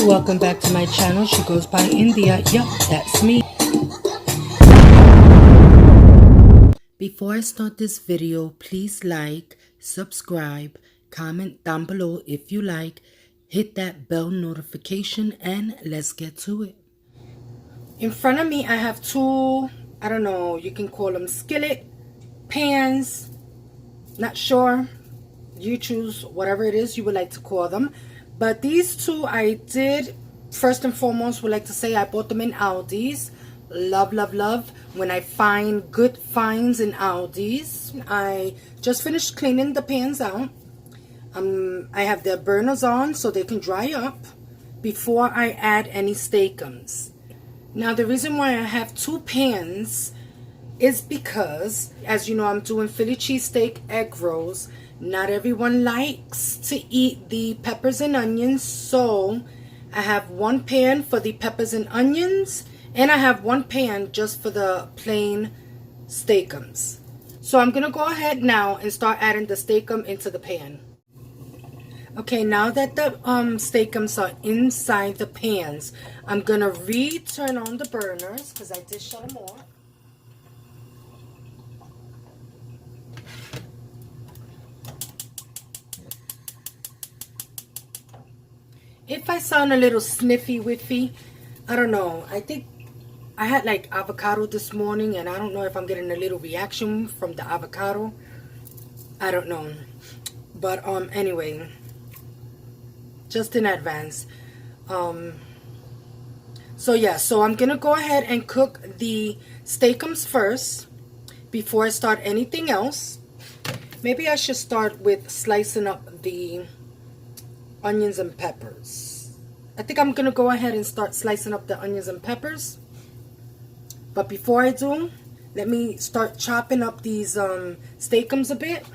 Welcome back to my channel. She goes by India. Yup, that's me. Before I start this video, please like, subscribe, comment down below if you like, hit that bell notification, and let's get to it. In front of me I have two, I don't know, you can call them skillet pans, not sure, you choose whatever it is you would like to call them. But these two I did, first and foremost, would like to say I bought them in Aldi's. Love, love, love when I find good finds in Aldi's. I just finished cleaning the pans out. I have their burners on so they can dry up before I add any steakums. Now the reason why I have two pans is because, as you know, I'm doing Philly cheesesteak egg rolls. Not everyone likes to eat the peppers and onions, so I have one pan for the peppers and onions, and I have one pan just for the plain steakums. So I'm going to go ahead now and start adding the steakum into the pan. Okay, now that the steakums are inside the pans, I'm going to turn on the burners because I did shut them off. If I sound a little sniffy-whiffy, I don't know. I think I had like avocado this morning, and I don't know if I'm getting a little reaction from the avocado. I don't know. But anyway, just in advance. So yeah, so I'm gonna go ahead and cook the steakums first before I start anything else. Maybe I should start with slicing up the onions and peppers. I think I'm gonna go ahead and start slicing up the onions and peppers. But before I do, let me start chopping up these steakums a bit.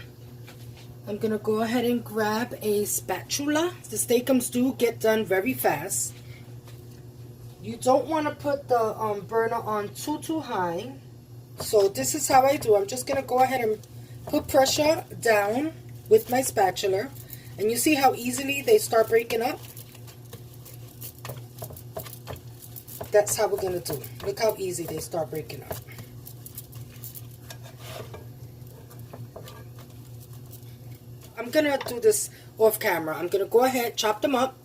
I'm gonna go ahead and grab a spatula. The steakums do get done very fast. You don't want to put the burner on too high. So this is how I do. I'm just gonna go ahead and put pressure down with my spatula. And you see how easily they start breaking up? That's how we're going to do. Look how easy they start breaking up. I'm going to do this off camera. I'm going to go ahead, chop them up,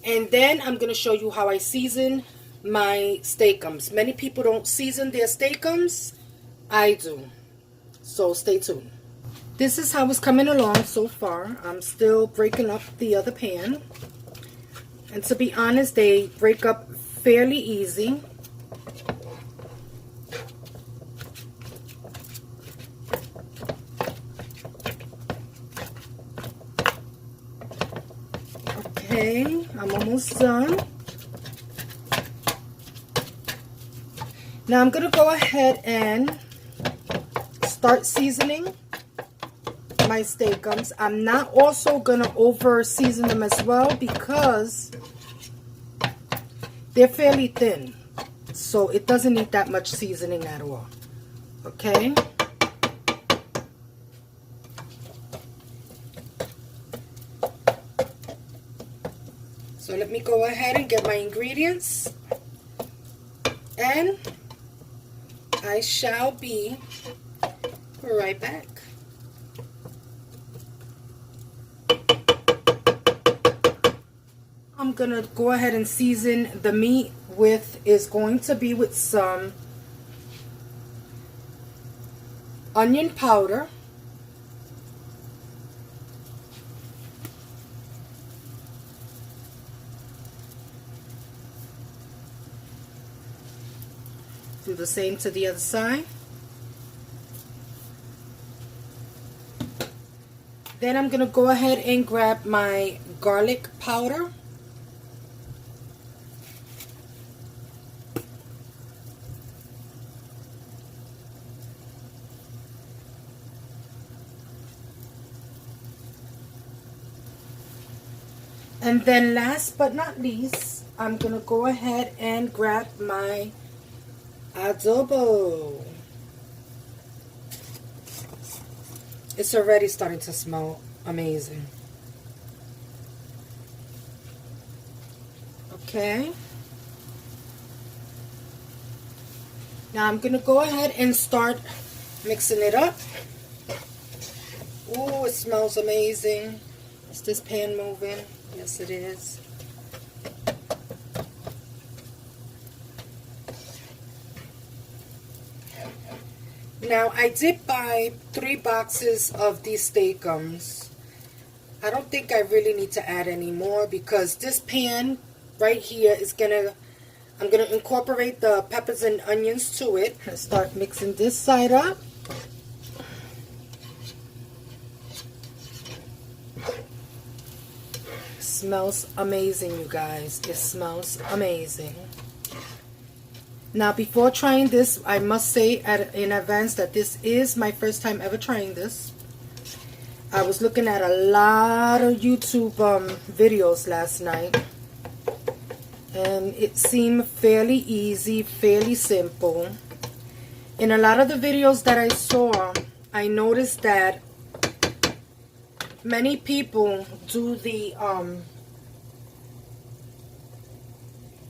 and then I'm going to show you how I season my steakums. Many people don't season their steakums. I do. So stay tuned. This is how it's coming along so far. I'm still breaking up the other pan. And to be honest, they break up fairly easy. Okay, I'm almost done. Now I'm going to go ahead and start seasoning my steakums. I'm not also gonna over season them as well because they're fairly thin, so it doesn't need that much seasoning at all. Okay, so let me go ahead and get my ingredients, and I shall be right back. I'm gonna go ahead and season the meat with some onion powder, do the same to the other side. Then I'm gonna go ahead and grab my garlic powder. And then last but not least, I'm going to go ahead and grab my adobo. It's already starting to smell amazing. Okay. Now I'm going to go ahead and start mixing it up. Ooh, it smells amazing. Is this pan moving? Yes, it is. Now, I did buy 3 boxes of these steakums. I don't think I really need to add any more because this pan right here is I'm gonna incorporate the peppers and onions to it. Let's start mixing this side up. Smells amazing, you guys. It smells amazing. Now, before trying this, I must say in advance that this is my first time ever trying this. I was looking at a lot of YouTube videos last night, and it seemed fairly easy, fairly simple. In a lot of the videos that I saw, I noticed that many people do the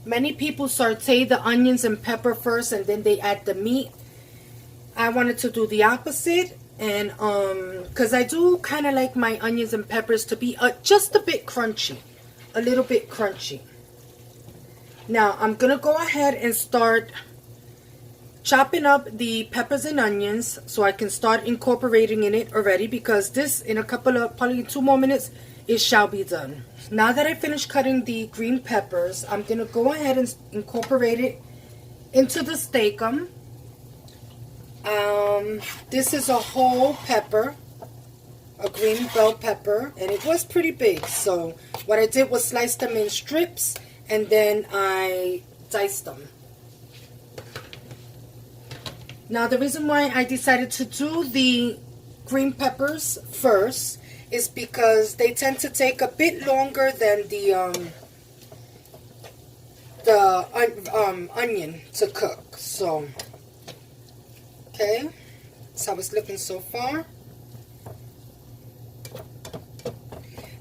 many people saute the onions and pepper first and then they add the meat. I wanted to do the opposite, and because I do kind of like my onions and peppers to be just a bit crunchy, a little bit crunchy. Now I'm gonna go ahead and start chopping up the peppers and onions so I can start incorporating in it already, because this, in a couple of, probably 2 more minutes, it shall be done. Now that I finished cutting the green peppers, I'm gonna go ahead and incorporate it into the steakum. This is a whole pepper, a green bell pepper, and it was pretty big. So what I did was slice them in strips and then I diced them. Now the reason why I decided to do the green peppers first is because they tend to take a bit longer than the onion to cook. So, okay, that's how it's looking so far.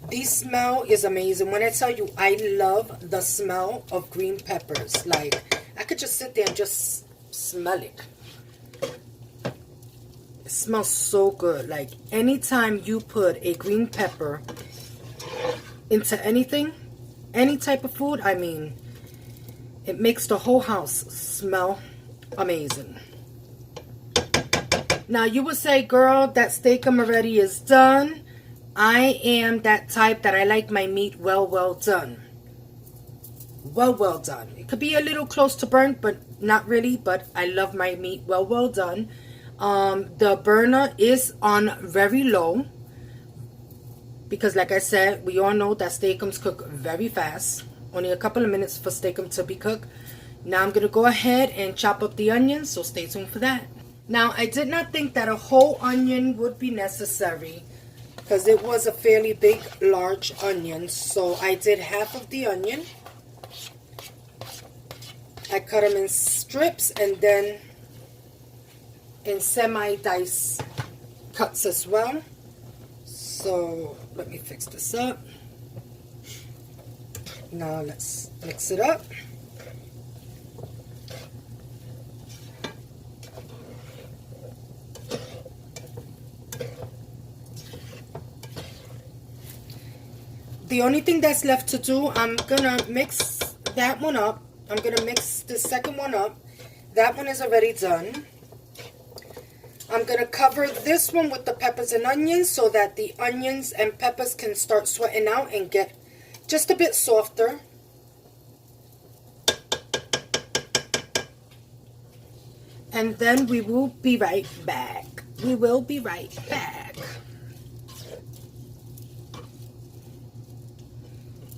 The smell is amazing. When I tell you, I love the smell of green peppers. Like, I could just sit there and just smell it. It smells so good. Like, anytime you put a green pepper into anything, any type of food, I mean, it makes the whole house smell amazing. Now, you would say, girl, that steakum already is done. I am that type that I like my meat well done. Well done. It could be a little close to burnt, but not really. But I love my meat well done. The burner is on very low, because like I said, we all know that steakums cook very fast. Only a couple of minutes for steakum to be cooked. Now I'm going to go ahead and chop up the onions, so stay tuned for that. Now, I did not think that a whole onion would be necessary, because it was a fairly big, large onion. So I did half of the onion. I cut them in strips and then in semi-dice cuts as well. So let me fix this up. Now let's mix it up. The only thing that's left to do, I'm gonna mix that one up. I'm gonna mix the second one up. That one is already done. I'm gonna cover this one with the peppers and onions so that the onions and peppers can start sweating out and get just a bit softer. And then we will be right back. We will be right back.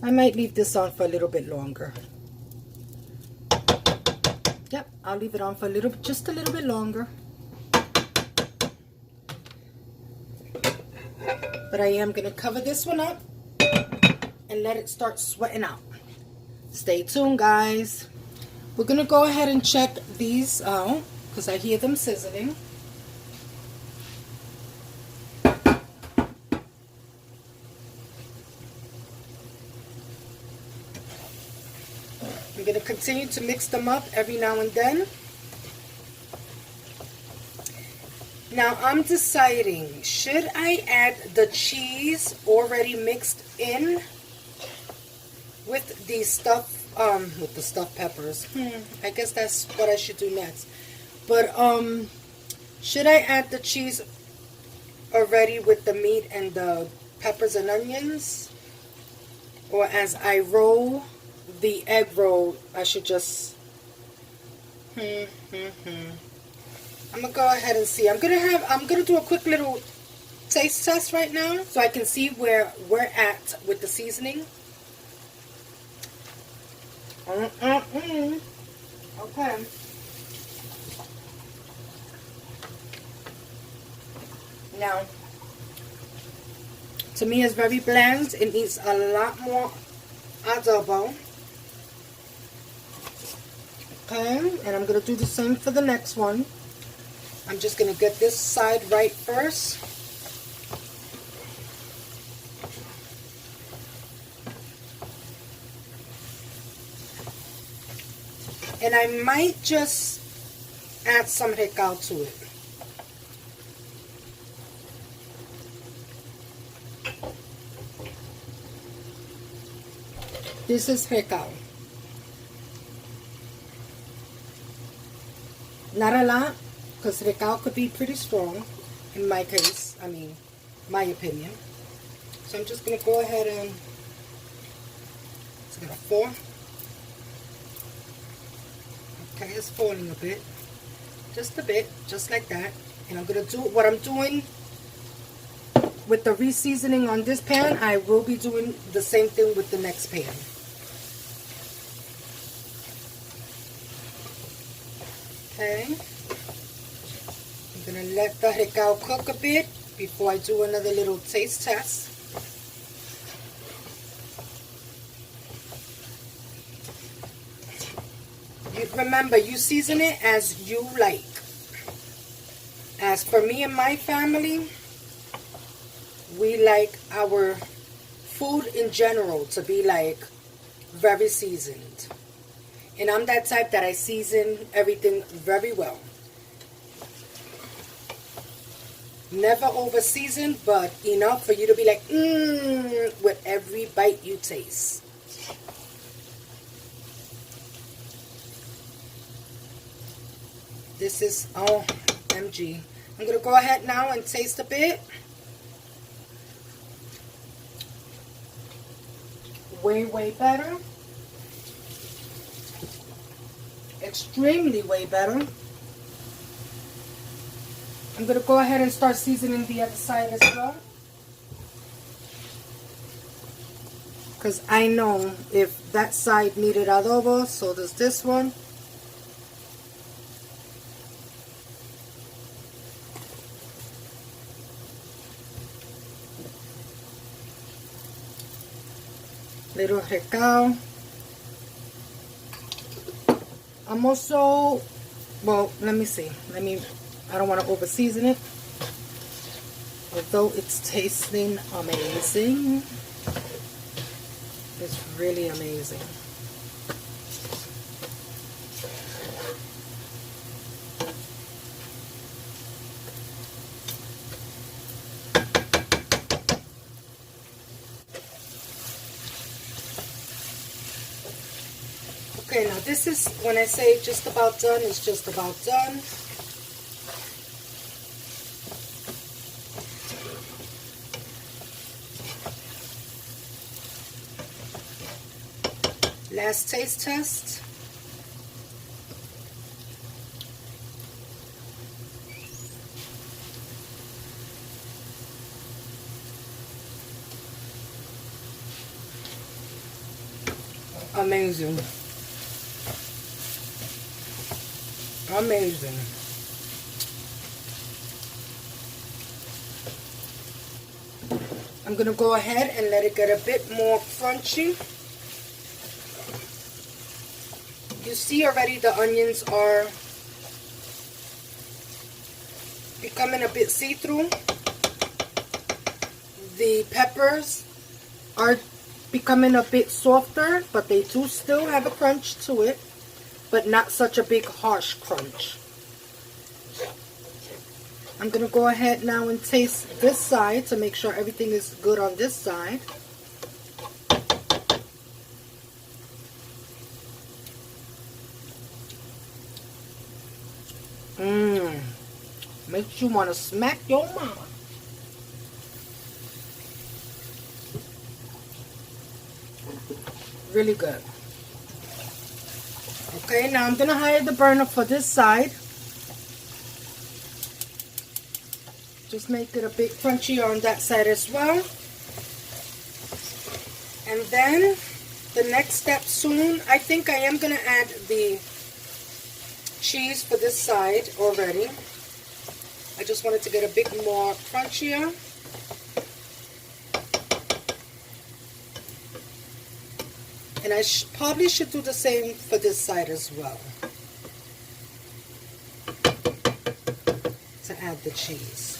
I might leave this on for a little bit longer. Yep, I'll leave it on for just a little bit longer. But I am going to cover this one up and let it start sweating out. Stay tuned, guys. We're going to go ahead and check these out because I hear them sizzling. going to continue to mix them up every now and then. Now I'm deciding, should I add the cheese already mixed in with the stuffed peppers? I guess that's what I should do next. But should I add the cheese already with the meat and the peppers and onions? Or as I roll the egg roll, I should just I'm gonna go ahead and see. I'm gonna do a quick little taste test right now so I can see where we're at with the seasoning. Okay. Now, to me it's very bland. It needs a lot more adobo. Okay, and I'm going to do the same for the next one. I'm just going to get this side right first. And I might just add some recao to it. This is recao. Not a lot, because recao could be pretty strong in my case. I mean, my opinion. So I'm just going to go ahead and it's going to fall. Okay, it's falling a bit. Just a bit, just like that. And I'm going to do what I'm doing with the re-seasoning on this pan. I will be doing the same thing with the next pan. Okay, I'm going to let the recao cook a bit before I do another little taste test. Remember, you season it as you like. As for me and my family, we like our food in general to be like very seasoned. And I'm that type that I season everything very well. Never over seasoned, but enough for you to be like, with every bite you taste. This is, OMG. I'm going to go ahead now and taste a bit. Way, way better. Extremely way better. I'm going to go ahead and start seasoning the other side as well. Because I know if that side needed adobo, so does this one. Little recao. I'm also, well, let me see. I don't want to over season it. Although it's tasting amazing. It's really amazing. Okay, now this is, when I say just about done, it's just about done. Last taste test. Amazing. Amazing. I'm going to go ahead and let it get a bit more crunchy. You see already the onions are becoming a bit see-through. The peppers are becoming a bit softer, but they do still have a crunch to it, but not such a big harsh crunch. I'm going to go ahead now and taste this side to make sure everything is good on this side. Makes you want to smack your mama. Really good. Okay, now I'm going to hide the burner for this side. Just make it a bit crunchy on that side as well. And then the next step soon, I think I am going to add the cheese for this side already. I just wanted to get a bit more crunchier. And I probably should do the same for this side as well. To add the cheese.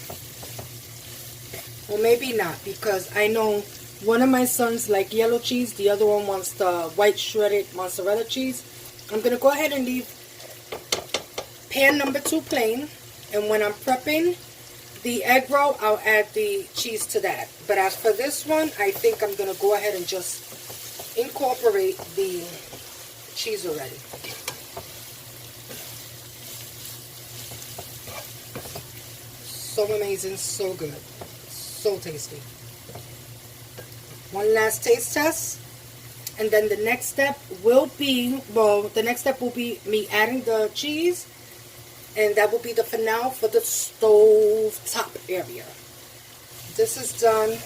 Or maybe not, because I know one of my sons like yellow cheese, the other one wants the white shredded mozzarella cheese. I'm going to go ahead and leave pan number 2 plain, and when I'm prepping the egg roll, I'll add the cheese to that. But as for this one, I think I'm going to go ahead and just incorporate the cheese already. So amazing, so good, so tasty. One last taste test, and then the next step will be, me adding the cheese, and that will be the finale for the stove top area. This is done.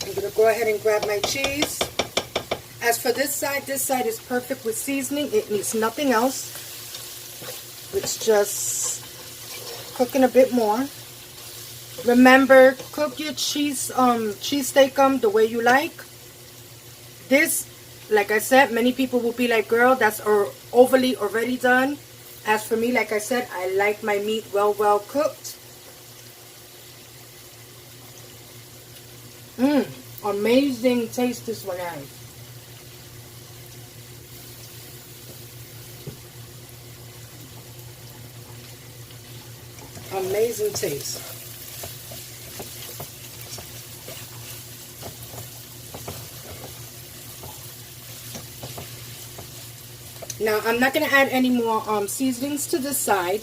I'm going to go ahead and grab my cheese. As for this side is perfect with seasoning. It needs nothing else. It's just cooking a bit more. Remember, cook your cheese steakum the way you like. This, like I said, many people will be like, girl, that's overly already done. As for me, like I said, I like my meat well cooked. Amazing taste this one has. Amazing taste. Now, I'm not going to add any more seasonings to this side,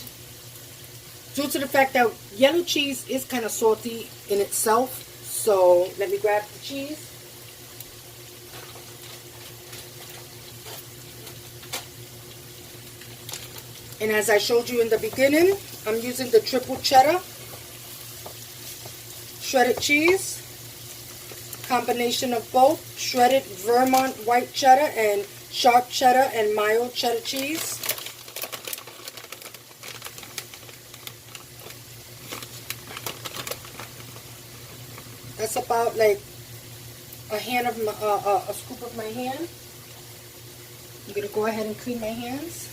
due to the fact that yellow cheese is kind of salty in itself. So, let me grab the cheese. And as I showed you in the beginning, I'm using the triple cheddar shredded cheese. Combination of both shredded Vermont white cheddar and sharp cheddar and mild cheddar cheese. That's about like a scoop of my hand. I'm going to go ahead and clean my hands.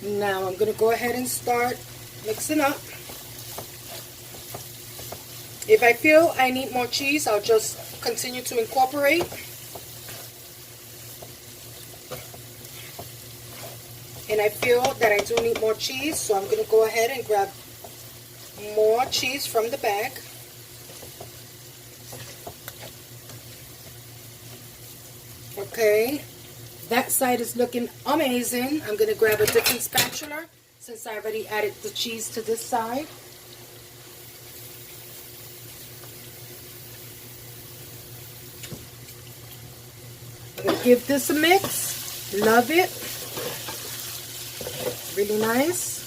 Now I'm going to go ahead and start mixing up. If I feel I need more cheese, I'll just continue to incorporate. And I feel that I do need more cheese, so I'm going to go ahead and grab more cheese from the bag. Okay, that side is looking amazing. I'm going to grab a different spatula since I already added the cheese to this side. I'm going to give this a mix. Love it. Really nice.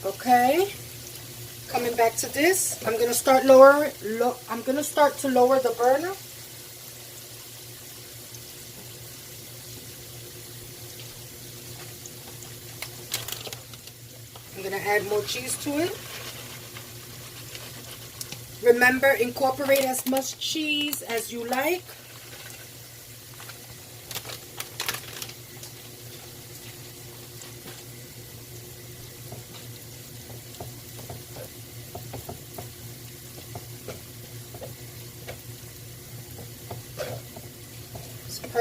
Okay. Coming back to this, I'm gonna start to lower the burner. I'm gonna add more cheese to it. Remember, incorporate as much cheese as you like.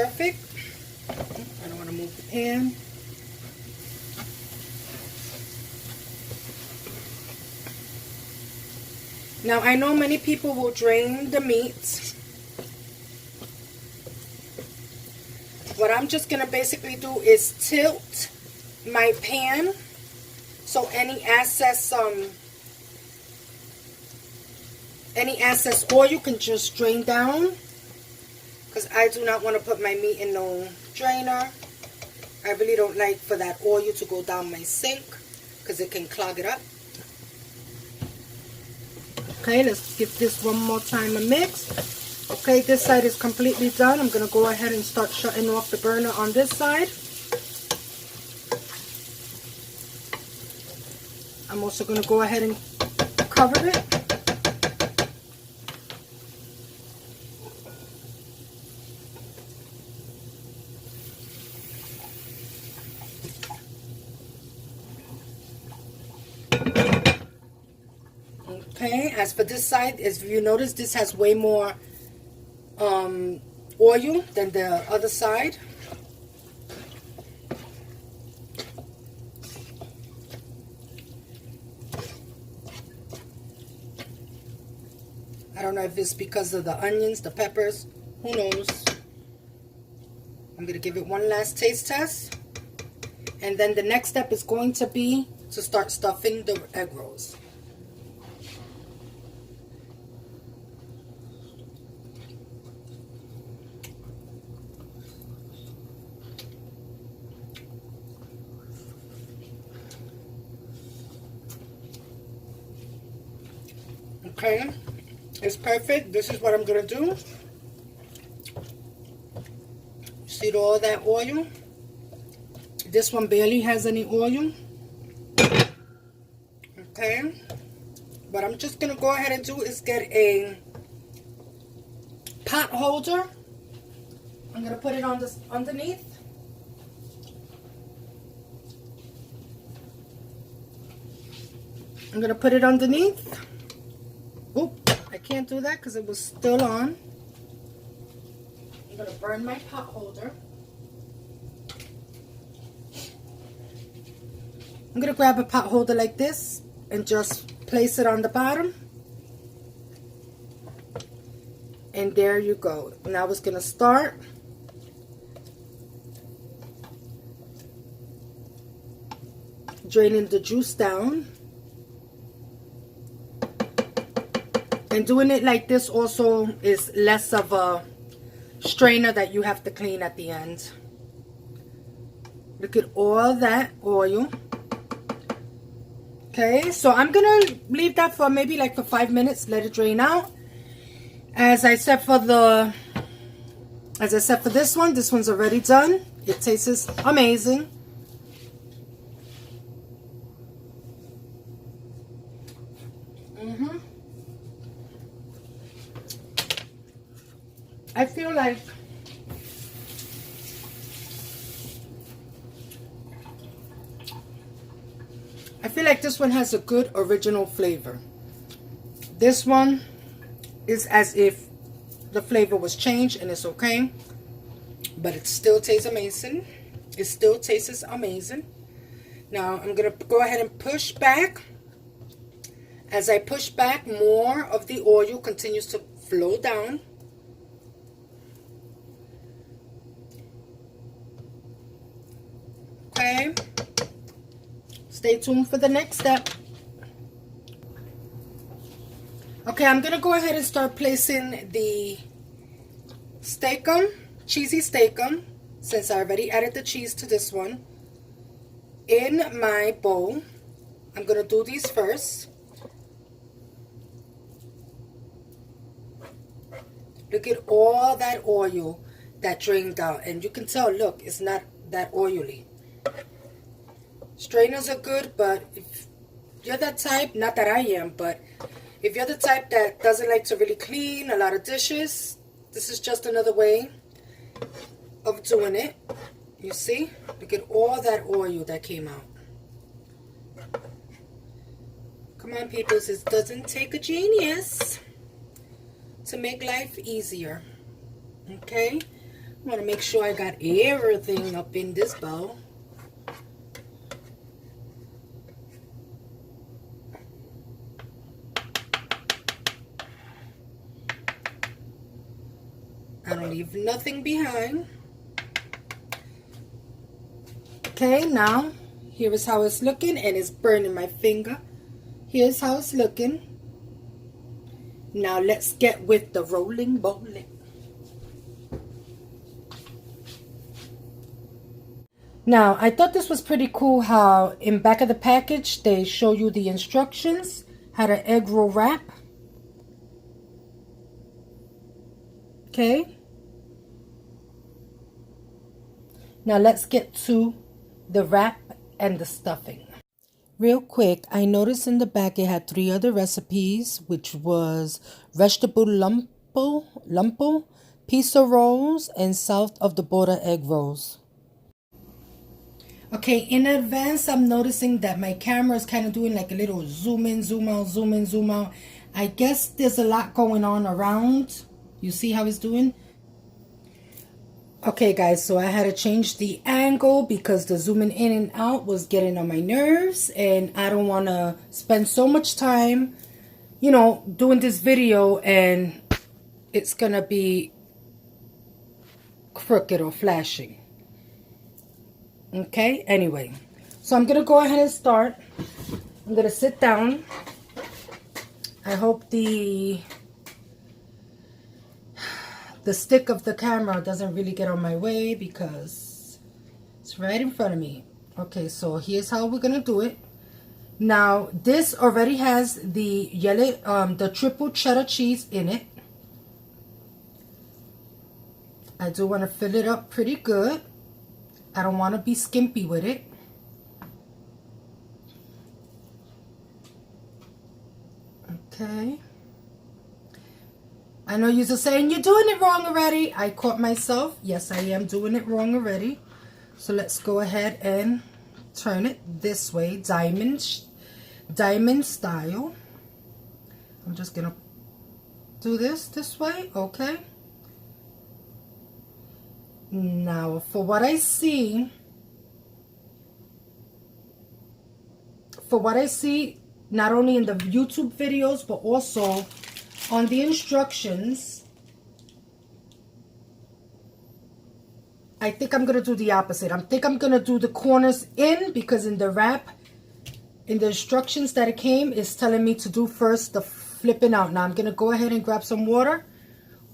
perfect. I don't want to move the pan. Now I know many people will drain the meat. What I'm just going to basically do is tilt my pan so any excess oil can just drain down, because I do not want to put my meat in no drainer. I really don't like for that oil to go down my sink because it can clog it up. Okay, let's give this one more time a mix. Okay, this side is completely done. I'm going to go ahead and start shutting off the burner on this side. I'm also going to go ahead and cover it. Okay, as for this side, as you notice, this has way more oil than the other side. I don't know if it's because of the onions, the peppers, who knows. I'm going to give it one last taste test. And then the next step is going to be to start stuffing the egg rolls. Okay, it's perfect. This is what I'm going to do. See all that oil? This one barely has any oil. Okay, what I'm just going to go ahead and do is get a pot holder. I'm going to put it on this underneath. I'm going to put it underneath. Oop, I can't do that because it was still on. I'm going to burn my pot holder. I'm going to grab a pot holder like this and just place it on the bottom. And there you go. Now it's going to start. Draining the juice down. And doing it like this also is less of a strainer that you have to clean at the end. Look at all that oil. Okay, so I'm going to leave that for maybe like for 5 minutes. Let it drain out. As I said for this one, this one's already done. It tastes amazing. I feel like this one has a good original flavor. This one is as if the flavor was changed, and it's okay, but it still tastes amazing. It still tastes amazing. Now I'm gonna go ahead and push back. As I push back, more of the oil continues to flow down. Okay, stay tuned for the next step. Okay, I'm gonna go ahead and start placing the steakum, cheesy steakum, since I already added the cheese to this one, in my bowl. I'm gonna do these first. Look at all that oil that drained out, and you can tell, look, it's not that oily. Strainers are good, but if you're that type, not that I am, but if you're the type that doesn't like to really clean a lot of dishes, this is just another way of doing it. You see? Look at all that oil that came out. Come on, people. It doesn't take a genius to make life easier. Okay? I want to make sure I got everything up in this bowl. I don't leave nothing behind. Okay, now here is how it's looking, and it's burning my finger. Here's how it's looking. Now let's get with the rolling bowling. Now, I thought this was pretty cool how in back of the package they show you the instructions, how to egg roll wrap. Okay. Now let's get to the wrap and the stuffing. Real quick, I noticed in the back it had 3 other recipes, which was vegetable lumpo, pizza rolls, and south of the border egg rolls. Okay, in advance, I'm noticing that my camera is kind of doing like a little zoom in, zoom out, zoom in, zoom out. I guess there's a lot going on around. You see how it's doing? Okay, guys, so I had to change the angle because the zooming in and out was getting on my nerves. And I don't want to spend so much time, you know, doing this video and it's going to be crooked or flashing. Okay, anyway, so I'm gonna go ahead and start. I'm gonna sit down. I hope the stick of the camera doesn't really get on my way because it's right in front of me. Okay, so here's how we're gonna do it. Now this already has the yellow the triple cheddar cheese in it. I do want to fill it up pretty good. I don't want to be skimpy with it. Okay. I know you're saying you're doing it wrong already. I caught myself. Yes, I am doing it wrong already. So let's go ahead and turn it this way, diamond style. I'm just gonna do this way. Okay. Now, for what I see, not only in the YouTube videos, but also on the instructions, I think I'm going to do the opposite. I think I'm going to do the corners in because in the wrap, in the instructions that it came, is telling me to do first the flipping out. Now, I'm going to go ahead and grab some water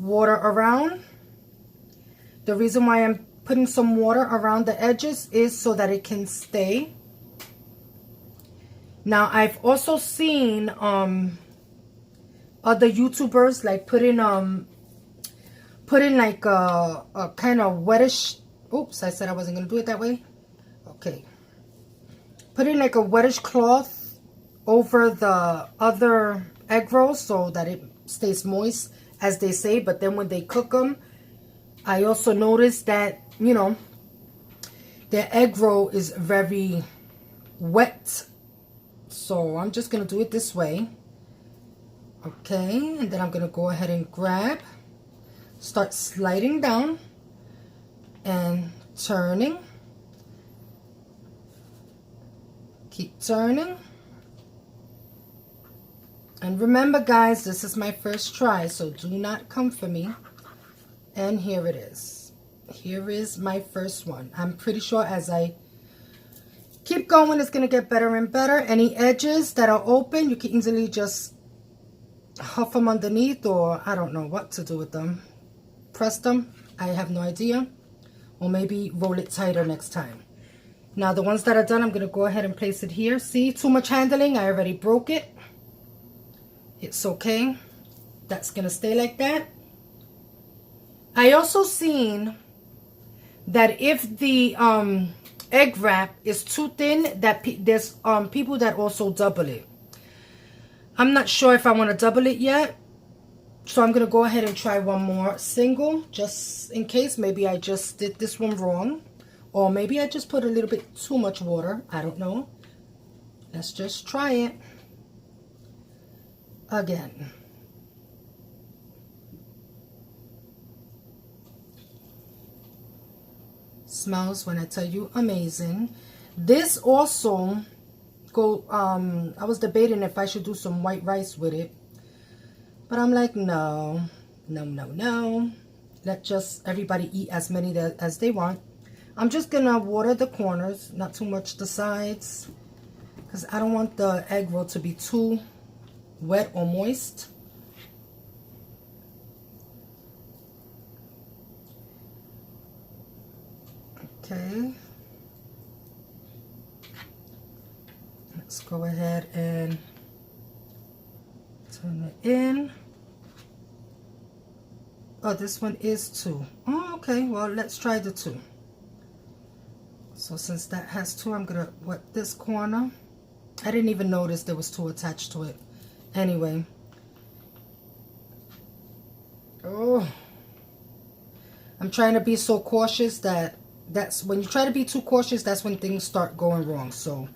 around. The reason why I'm putting some water around the edges is so that it can stay. Now, I've also seen other YouTubers like put in like a kind of wettish. Oops, I said I wasn't gonna do it that way. Okay. Put in like a wettish cloth over the other egg rolls so that it stays moist, as they say. But then when they cook them, I also noticed that, you know, the egg roll is very wet. So I'm just going to do it this way. Okay, and then I'm going to go ahead and start sliding down and turning. Keep turning. And remember, guys, this is my first try, so do not come for me. And here it is. Here is my first one. I'm pretty sure as I keep going, it's going to get better and better. Any edges that are open, you can easily just huff them underneath, or I don't know what to do with them. Press them. I have no idea. Or maybe roll it tighter next time. Now, the ones that are done, I'm going to go ahead and place it here. See, too much handling. I already broke it. It's okay. That's going to stay like that. I also seen that if the egg wrap is too thin, that there's people that also double it. I'm not sure if I want to double it yet, so I'm gonna go ahead and try one more single just in case. Maybe I just did this one wrong, or maybe I just put a little bit too much water. I don't know. Let's just try it again. smells, when I tell you, amazing. This also I was debating if I should do some white rice with it, but I'm like, no. Let just everybody eat as many as they want. I'm just gonna water the corners, not too much the sides, because I don't want the egg roll to be too wet or moist. Okay, let's go ahead and turn it in. Oh, this one is 2. Oh, okay, well, let's try the 2. So since that has 2, I'm gonna wet this corner. I didn't even notice there was 2 attached to it. Anyway. Oh, I'm trying to be so cautious that's when you try to be too cautious, that's when things start going wrong. So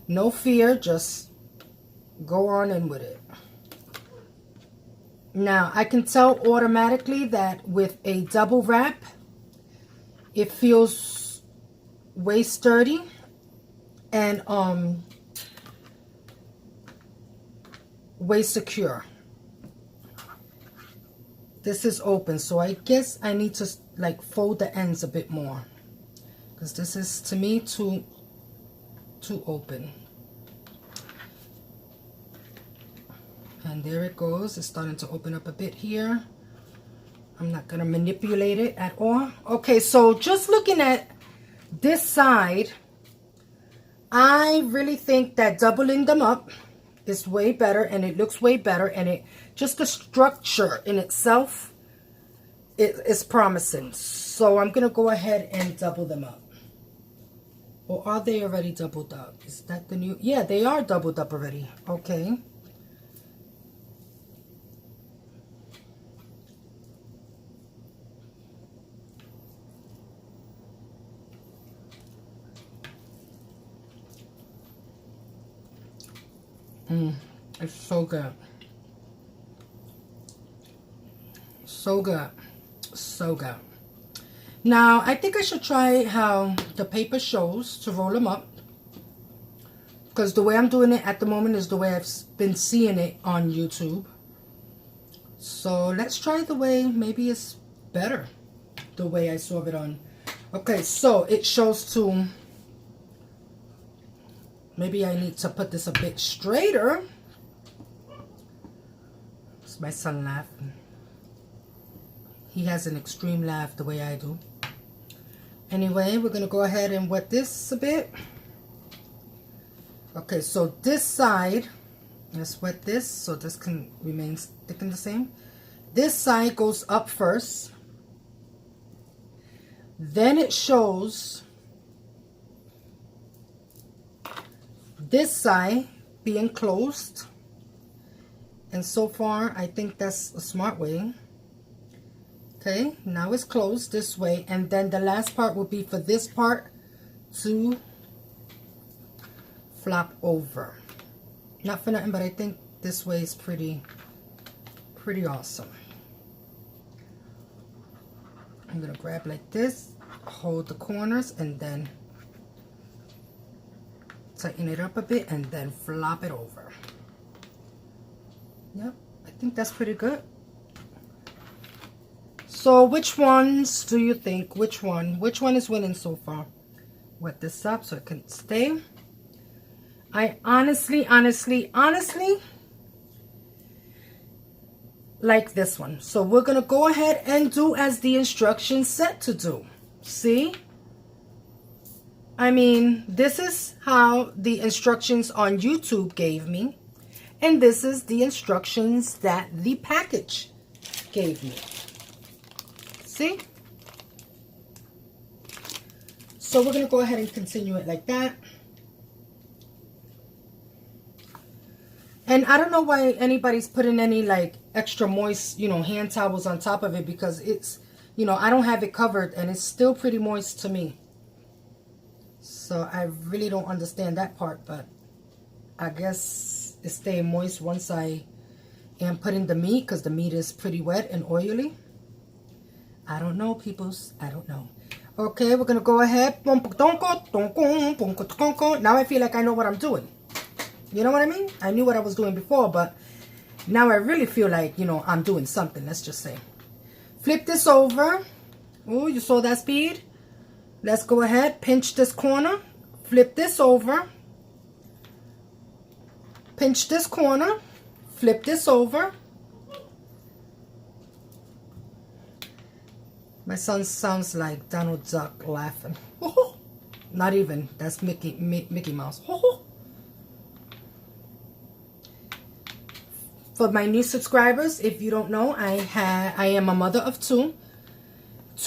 no fear, just go on in with it. Now I can tell automatically that with a double wrap, it feels way sturdy and way secure. This is open, so I guess I need to like fold the ends a bit more, because this is, to me, too open. And there it goes. It's starting to open up a bit here. I'm not going to manipulate it at all. Okay, so just looking at this side, I really think that doubling them up is way better, and it looks way better, and it just the structure in itself is promising. So I'm going to go ahead and double them up. Or are they already doubled up? Is that the new? Yeah, they are doubled up already. Okay. It's so good. So good. So good. Now, I think I should try how the paper shows to roll them up, because the way I'm doing it at the moment is the way I've been seeing it on YouTube. So let's try the way, maybe it's better the way I saw it on. Okay, so it shows to, maybe I need to put this a bit straighter. It's my son laughing. He has an extreme laugh the way I do. Anyway, we're going to go ahead and wet this a bit. Okay, so this side, let's wet this so this can remain thick and the same. This side goes up first. Then it shows this side being closed. And so far, I think that's a smart way. Okay, now it's closed this way, and then the last part will be for this part to flop over. Not for nothing, but I think this way is pretty awesome. I'm gonna grab like this, hold the corners, and then tighten it up a bit, and then flop it over. Yep, I think that's pretty good. So which ones do you think? Which one is winning so far? Wet this up so it can stay. I honestly like this one. So we're going to go ahead and do as the instructions said to do. See? I mean, this is how the instructions on YouTube gave me. And this is the instructions that the package gave me. See? So we're going to go ahead and continue it like that. And I don't know why anybody's putting any like extra moist, hand towels on top of it, because it's, I don't have it covered and it's still pretty moist to me. So I really don't understand that part, but I guess it's staying moist once I am putting the meat, because the meat is pretty wet and oily. I don't know, peoples. I don't know. Okay, we're going to go ahead. Now I feel like I know what I'm doing. You know what I mean? I knew what I was doing before, but now I really feel like, you know, I'm doing something. Let's just say. Flip this over. Oh, you saw that speed? Let's go ahead. Pinch this corner. Flip this over. Pinch this corner. Flip this over. My son sounds like Donald Duck laughing. Not even. That's Mickey Mouse. For my new subscribers, if you don't know, I am a mother of two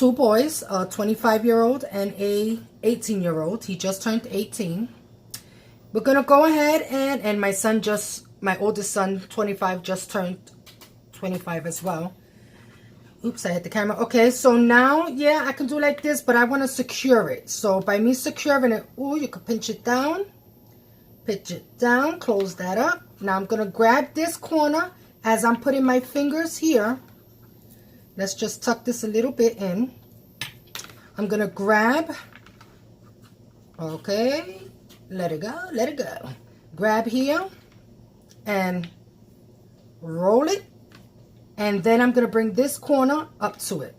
boys, a 25-year-old and a 18-year-old. He just turned 18. We're gonna go ahead and my oldest son, 25, just turned 25 as well. Oops, I hit the camera. Okay, so now, yeah, I can do like this, but I want to secure it. So by me securing it, ooh, you can pinch it down, close that up. Now I'm going to grab this corner as I'm putting my fingers here. Let's just tuck this a little bit in. I'm going to grab, okay, let it go. Grab here and roll it. And then I'm going to bring this corner up to it.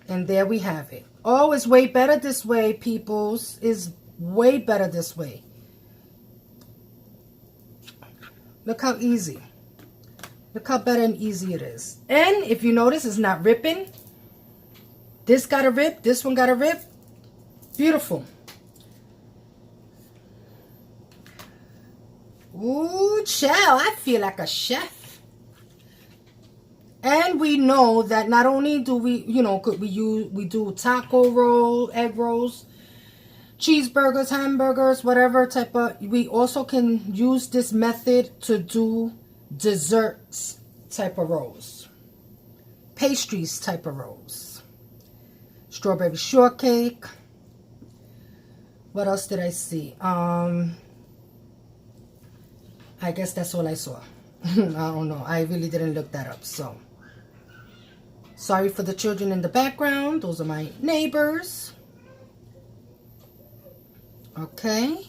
And there we have it. Oh, it's way better this way, peoples. It's way better this way. Look how easy. Look how better and easy it is. And if you notice, it's not ripping. This got a rip. This one got a rip. Beautiful. Ooh, child. I feel like a chef. And we know that not only do we, you know, we do taco roll, egg rolls, cheeseburgers, hamburgers, whatever type of, we also can use this method to do desserts type of rolls, pastries type of rolls, strawberry shortcake. What else did I see? I guess that's all I saw. I don't know. I really didn't look that up, so. Sorry for the children in the background. Those are my neighbors. Okay.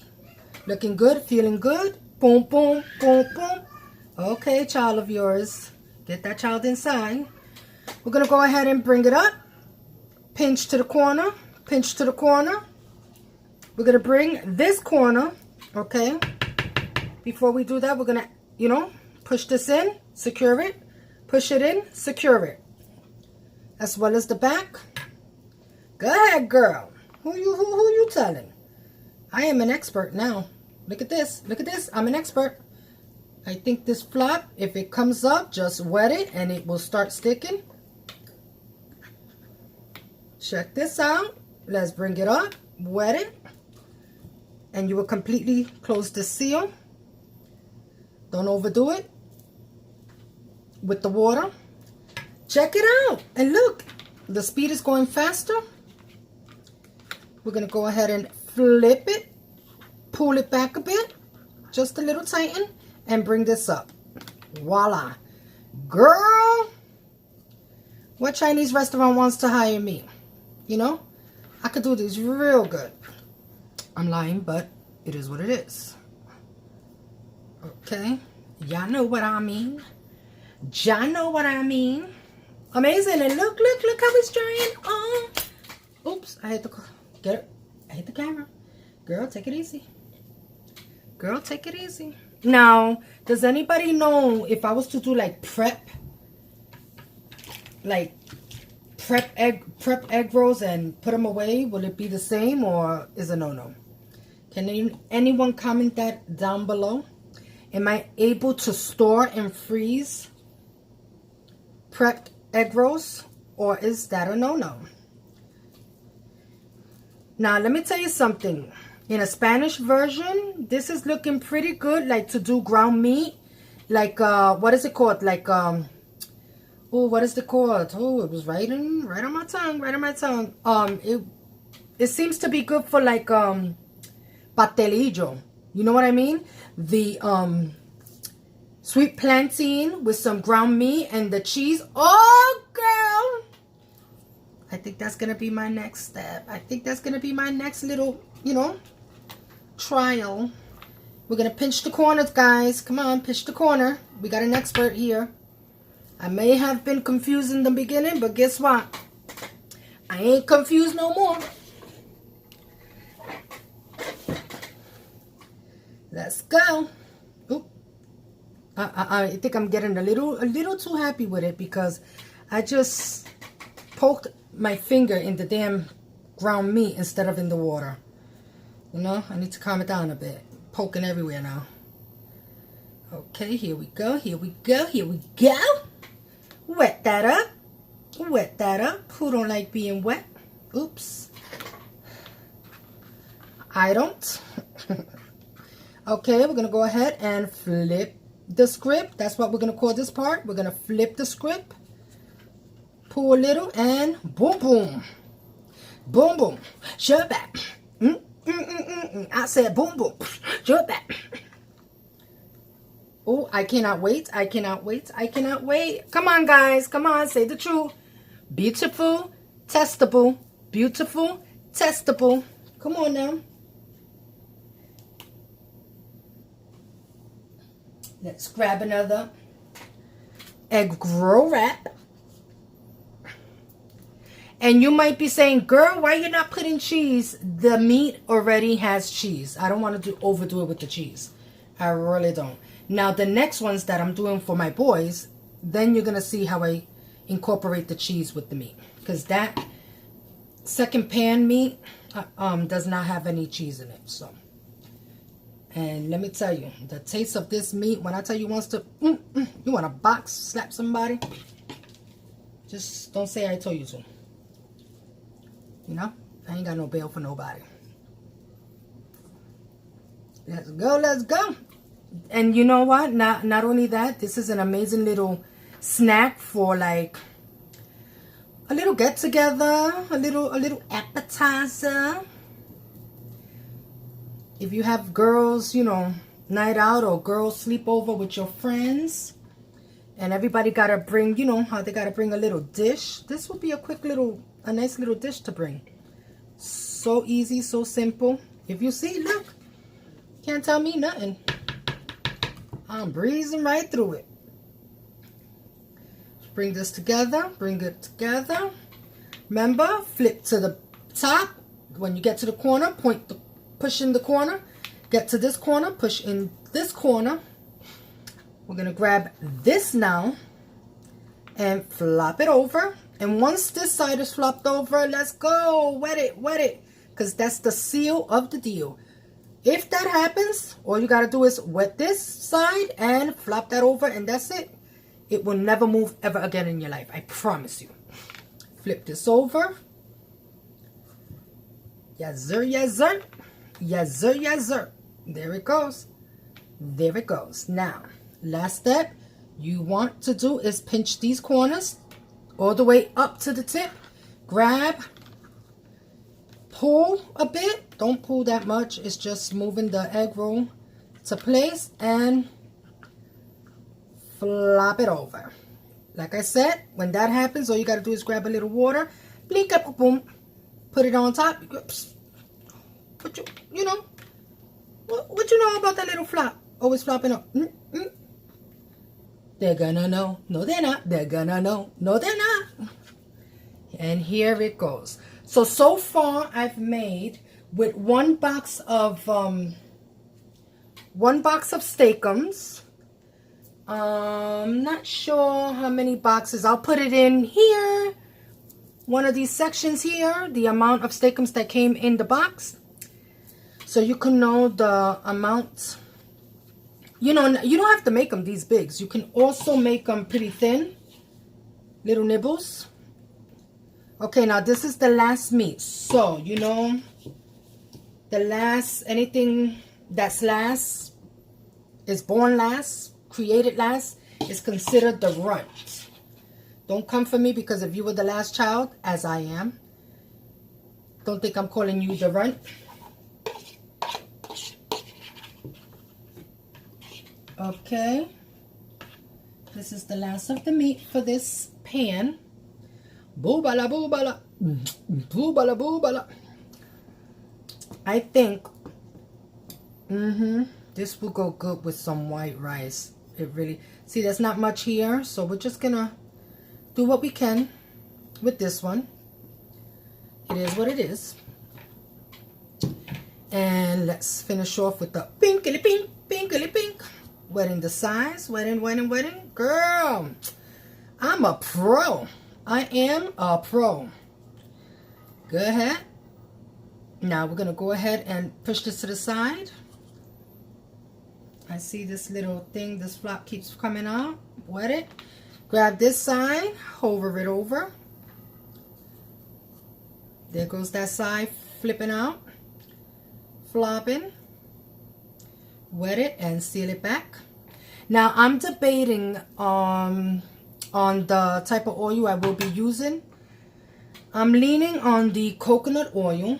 Looking good. Feeling good. Boom, boom, boom, boom. Okay, child of yours. Get that child inside. We're going to go ahead and bring it up. Pinch to the corner. Pinch to the corner. We're going to bring this corner. Okay. Before we do that, we're going to, you know, push this in. Secure it. Push it in. Secure it. As well as the back. Go ahead, girl. Who you telling? I am an expert now. Look at this. Look at this. I'm an expert. I think this flap, if it comes up, just wet it and it will start sticking. Check this out. Let's bring it up. Wet it. And you will completely close the seal. Don't overdo it with the water. Check it out. And look, the speed is going faster. We're going to go ahead and flip it. Pull it back a bit. Just a little tighten. And bring this up. Voila. Girl. What Chinese restaurant wants to hire me? You know? I could do these real good. I'm lying, but it is what it is. Okay. Y'all know what I mean. Y'all know what I mean. Amazing. And look how it's drying on. Oops, I hit the camera. Girl, take it easy. Girl, take it easy. Now, does anybody know if I was to do like prep egg rolls and put them away, will it be the same or is it no? Can anyone comment that down below? Am I able to store and freeze prepped egg rolls, or is that a no? Now, let me tell you something. In a Spanish version, this is looking pretty good, like to do ground meat. Like, what is it called? Like, oh, what is it called? Oh, it was right on my tongue, it seems to be good for like, pastelillo. You know what I mean? The, sweet plantain with some ground meat and the cheese. Oh, girl. I think that's going to be my next step. I think that's going to be my next little, trial. We're going to pinch the corners, guys. Come on, pinch the corner. We got an expert here. I may have been confused in the beginning, but guess what? I ain't confused no more. Let's go. Oop. I think I'm getting a little too happy with it because I just poked my finger in the damn ground meat instead of in the water. I need to calm it down a bit. Poking everywhere now. Okay, here we go. Here we go. Here we go. Wet that up. Wet that up. Who don't like being wet? Oops. I don't. Okay, we're going to go ahead and flip the script. That's what we're going to call this part. We're going to flip the script. Pull a little and boom, boom. Boom, boom. Shut back. I said boom, boom. Shut back. Oh, I cannot wait. I cannot wait. I cannot wait. Come on, guys. Come on. Say the truth. Beautiful, testable. Beautiful, testable. Come on now. Let's grab another egg roll wrap. And you might be saying, girl, why are you not putting cheese? The meat already has cheese. I don't want to overdo it with the cheese. I really don't. Now, the next ones that I'm doing for my boys, then you're going to see how I incorporate the cheese with the meat. Because that second pan meat does not have any cheese in it. So, and let me tell you, the taste of this meat, when I tell you wants to, you want to box, slap somebody, just don't say I told you to. I ain't got no bail for nobody. Let's go, let's go. And you know what? Not only that, this is an amazing little snack for like a little get together, a little appetizer. If you have girls, night out or girls sleepover with your friends, and everybody gotta bring, how they gotta bring a little dish. This would be a nice little dish to bring. So easy, so simple. If you see, look, can't tell me nothing. I'm breezing right through it. Bring this together, bring it together. Remember, flip to the top. When you get to the corner, push in the corner. Get to this corner, push in this corner. We're gonna grab this now and flop it over. And once this side is flopped over, let's go. Wet it. Because that's the seal of the deal. If that happens, all you got to do is wet this side and flop that over. And that's it. It will never move ever again in your life. I promise you. Flip this over. Yes, sir, yes, sir. Yes, sir, yes, sir. There it goes. There it goes. Now, last step you want to do is pinch these corners all the way up to the tip. Grab, pull a bit. Don't pull that much. It's just moving the egg roll to place and flop it over. Like I said, when that happens, all you got to do is grab a little water, blink up, boom, put it on top. What you know about that little flop? Always flopping up. They're gonna know. No, they're not. They're gonna know. No, they're not. And here it goes. So far I've made with one box of Steak-umms. I'm not sure how many boxes. I'll put it in here. One of these sections here, the amount of Steak-umms that came in the box. So you can know the amount. You don't have to make them these big. You can also make them pretty thin. Little nibbles. Okay, now this is the last meat. So, the last, anything that's last, is born last, created last, is considered the runt. Don't come for me, because if you were the last child, as I am, don't think I'm calling you the runt. Okay, this is the last of the meat for this pan. Boobala, boobala. Boobala, boobala. I think this will go good with some white rice. It really, see, there's not much here, so we're just gonna do what we can with this one. It is what it is. And let's finish off with the pinkily pink, pinkily pink. Wetting the sides, wetting, wetting, wetting. Girl, I'm a pro. I am a pro. Go ahead. Now we're gonna go ahead and push this to the side. I see this little thing, this flap keeps coming out. Wet it. Grab this side, hover it over. There goes that side flipping out, flopping. Wet it and seal it back. Now I'm debating on the type of oil I will be using. I'm leaning on the coconut oil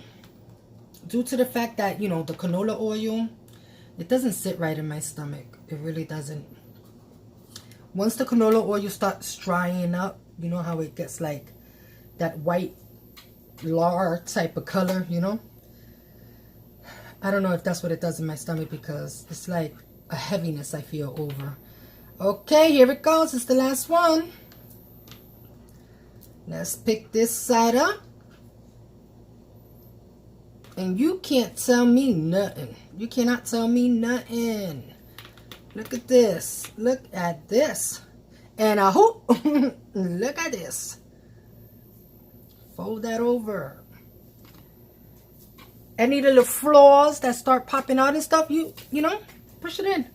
due to the fact that, you know, the canola oil, it doesn't sit right in my stomach. It really doesn't. Once the canola oil starts drying up, you know how it gets like that white lard type of color, you know? I don't know if that's what it does in my stomach, because it's like a heaviness I feel over. Okay, here it goes. It's the last one. Let's pick this side up. And you can't tell me nothing. You cannot tell me nothing. Look at this. Look at this. And I hope, look at this. Fold that over. Any little flaws that start popping out and stuff, you know, push it in.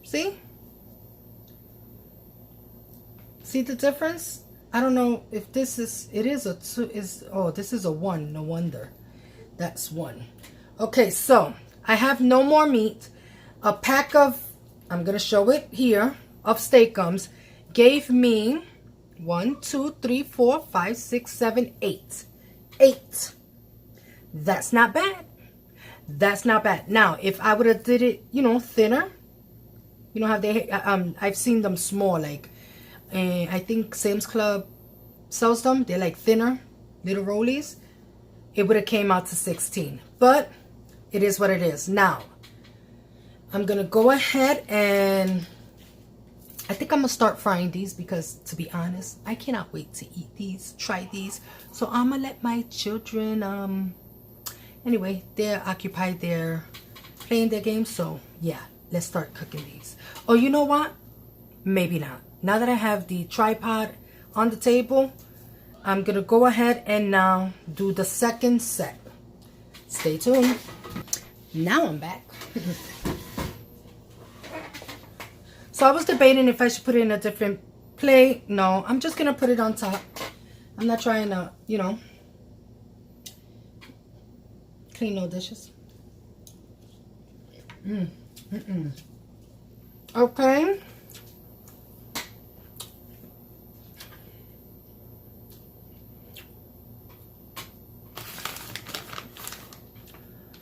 See? See the difference? I don't know if this is, it is a 2, oh, this is a 1, no wonder. That's 1. Okay, so I have no more meat. A pack of, I'm going to show it here, of Steak-umm's gave me 1, 2, 3, 4, 5, 6, 7, 8. 8. That's not bad. That's not bad. Now, if I would have did it, you know, thinner, you know how they, I've seen them small, like, I think Sam's Club sells them. They're like thinner, little rollies. It would have came out to 16. But it is what it is. Now, I'm going to go ahead and I think I'm going to start frying these, because to be honest, I cannot wait to eat these, try these. So I'm going to let my children, anyway, they're occupied, they're playing their games. So yeah, let's start cooking these. Oh, you know what? Maybe not. Now that I have the tripod on the table, I'm going to go ahead and now do the second set. Stay tuned. Now I'm back. So I was debating if I should put it in a different plate. No, I'm just going to put it on top. I'm not trying to, you know, clean no dishes. Okay.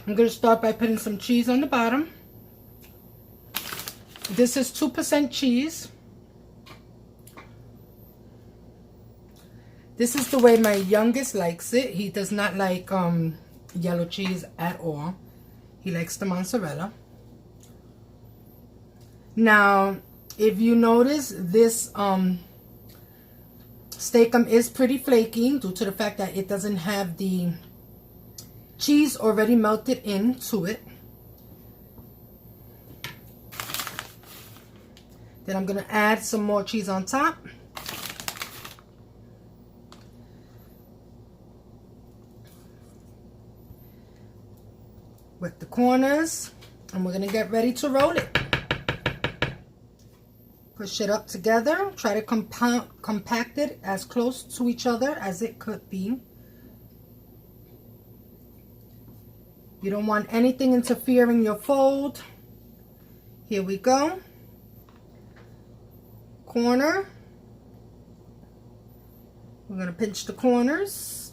I'm going to start by putting some cheese on the bottom. This is 2% cheese. This is the way my youngest likes it. He does not like yellow cheese at all. He likes the mozzarella. Now, if you notice, this Steak-umm is pretty flaky due to the fact that it doesn't have the cheese already melted into it. Then I'm going to add some more cheese on top. With the corners. And we're going to get ready to roll it. Push it up together. Try to compact it as close to each other as it could be. You don't want anything interfering your fold. Here we go. Corner. We're going to pinch the corners.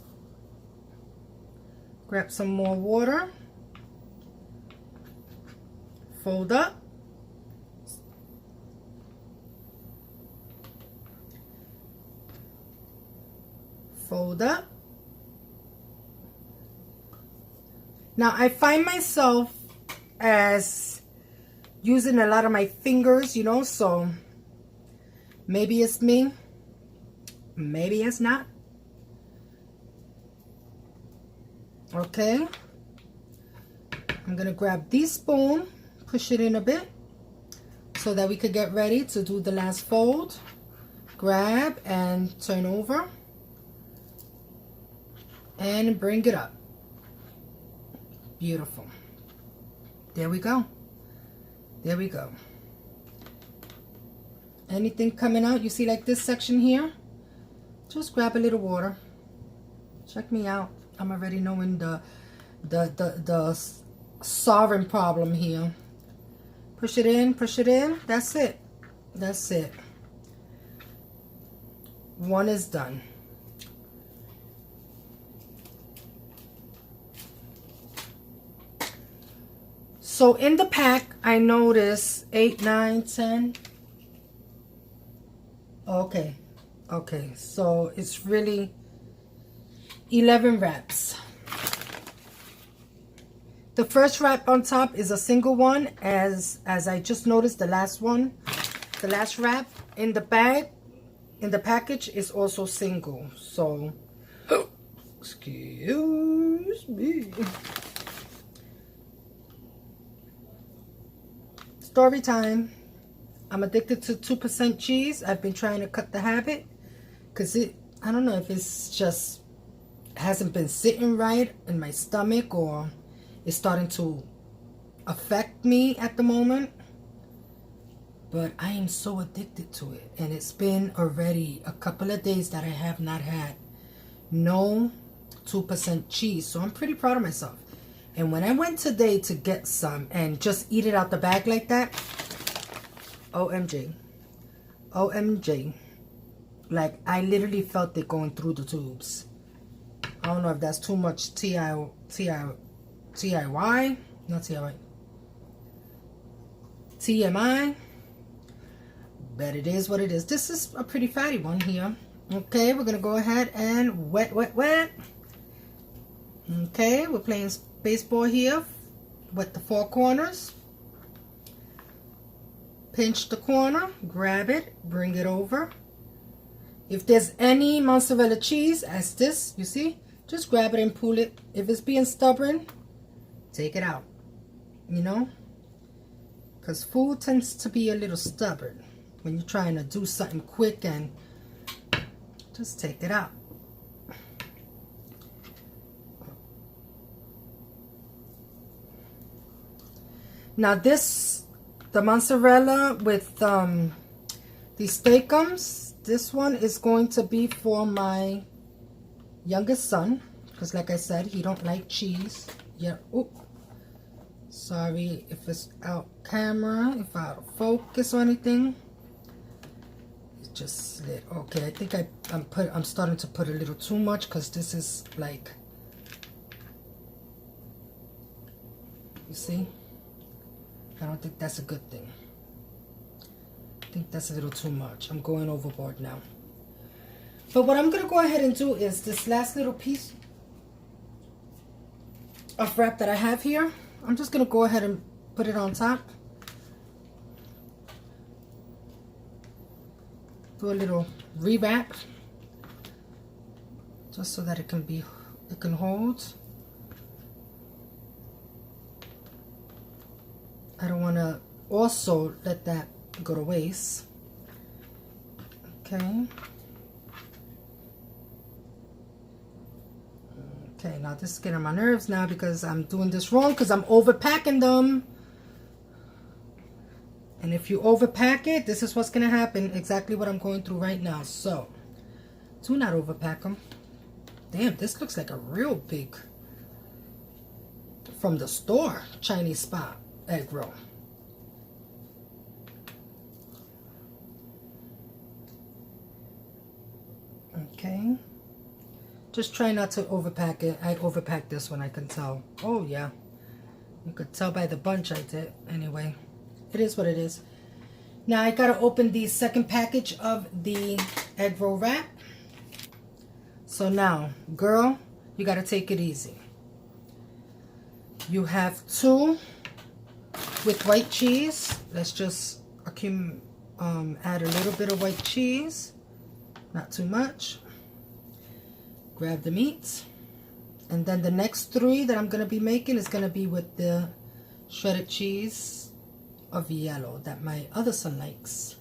Grab some more water. Fold up. fold up. Now I find myself as using a lot of my fingers, you know, so maybe it's me, maybe it's not. Okay, I'm gonna grab the spoon, push it in a bit so that we could get ready to do the last fold. Grab and turn over and bring it up. Beautiful. There we go. There we go. Anything coming out, you see like this section here, just grab a little water. Check me out. I'm already knowing the sovereign problem here. Push it in, push it in. That's it. That's it. One is done. So in the pack, I noticed 8, 9, 10. Okay. Okay. So it's really 11 wraps. The first wrap on top is a single one, as I just noticed the last one. The last wrap in the bag, in the package, is also single. So, excuse me. Story time. I'm addicted to 2% cheese. I've been trying to cut the habit because I don't know if it's just hasn't been sitting right in my stomach, or it's starting to affect me at the moment. But I am so addicted to it, and it's been already a couple of days that I have not had no 2% cheese, so I'm pretty proud of myself. And when I went today to get some and just eat it out the bag like that, OMG, OMG, like I literally felt it going through the tubes. I don't know if that's too much TIY, not TIY, TMI, but it is what it is. This is a pretty fatty one here. Okay, we're gonna go ahead and wet. Okay, we're playing baseball here with the four corners. Pinch the corner, grab it, bring it over. If there's any mozzarella cheese, as this, you see, just grab it and pull it. If it's being stubborn, take it out, you know, because food tends to be a little stubborn when you're trying to do something quick, and just take it out. Now this, the mozzarella with the steakums, this one is going to be for my youngest son, because like I said, he don't like cheese. Yeah. Oop. Sorry if it's out camera, if out of focus or anything. It just slid. Okay, I think I'm starting to put a little too much, because this is like, you see, I don't think that's a good thing. I think that's a little too much. I'm going overboard now. But what I'm going to go ahead and do is this last little piece of wrap that I have here, I'm just going to go ahead and put it on top. Do a little rewrap just so that it can hold. I don't want to also let that go to waste. Okay. Okay, now this is getting on my nerves now, because I'm doing this wrong, because I'm overpacking them. And if you overpack it, this is what's going to happen. Exactly what I'm going through right now. So, do not overpack them. Damn, this looks like a real big, from the store, Chinese spot egg roll. Okay. Just try not to overpack it. I overpacked this one, I can tell. Oh, yeah. You could tell by the bunch I did. Anyway, it is what it is. Now, I got to open the second package of the egg roll wrap. So now, girl, you got to take it easy. You have 2 with white cheese. Let's just add a little bit of white cheese, not too much. Grab the meat, and then the next 3 that I'm going to be making is going to be with the shredded cheese of yellow that my other son likes.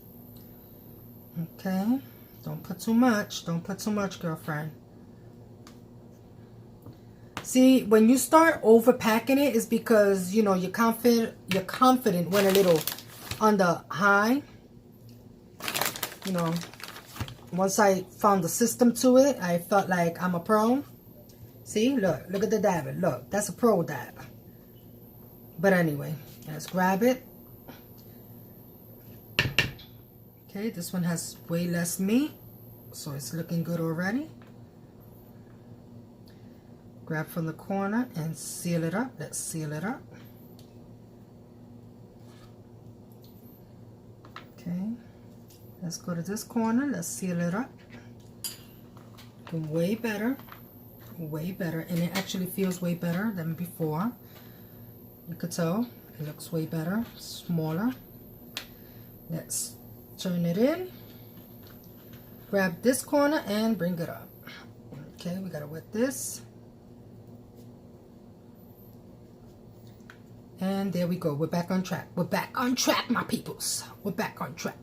Okay, don't put too much. Don't put too much, girlfriend. See, when you start overpacking it, it's because, you know, you're confident went a little on the high. You know, once I found the system to it, I felt like I'm a pro. See, look at the dab. Look, that's a pro dab. But anyway, let's grab it. Okay, this one has way less meat, so it's looking good already. Grab from the corner and seal it up. Let's seal it up. Okay, let's go to this corner. Let's seal it up. Way better, and it actually feels way better than before. You could tell it looks way better, smaller. Let's turn it in. Grab this corner and bring it up. Okay, we gotta wet this. And there we go. We're back on track. We're back on track, my peoples. We're back on track.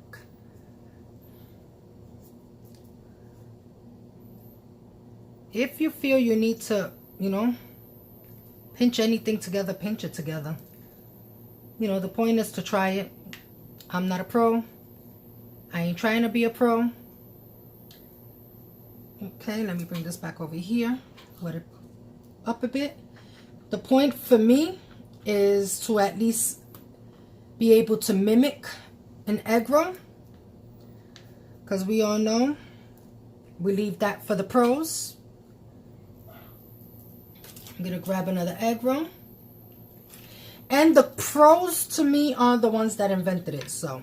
If you feel you need to, you know, pinch anything together, pinch it together. You know, the point is to try it. I'm not a pro. I ain't trying to be a pro. Okay, let me bring this back over here. Wet it up a bit. The point for me is to at least be able to mimic an egg roll, because we all know we leave that for the pros. I'm gonna grab another egg roll, and the pros to me are the ones that invented it. So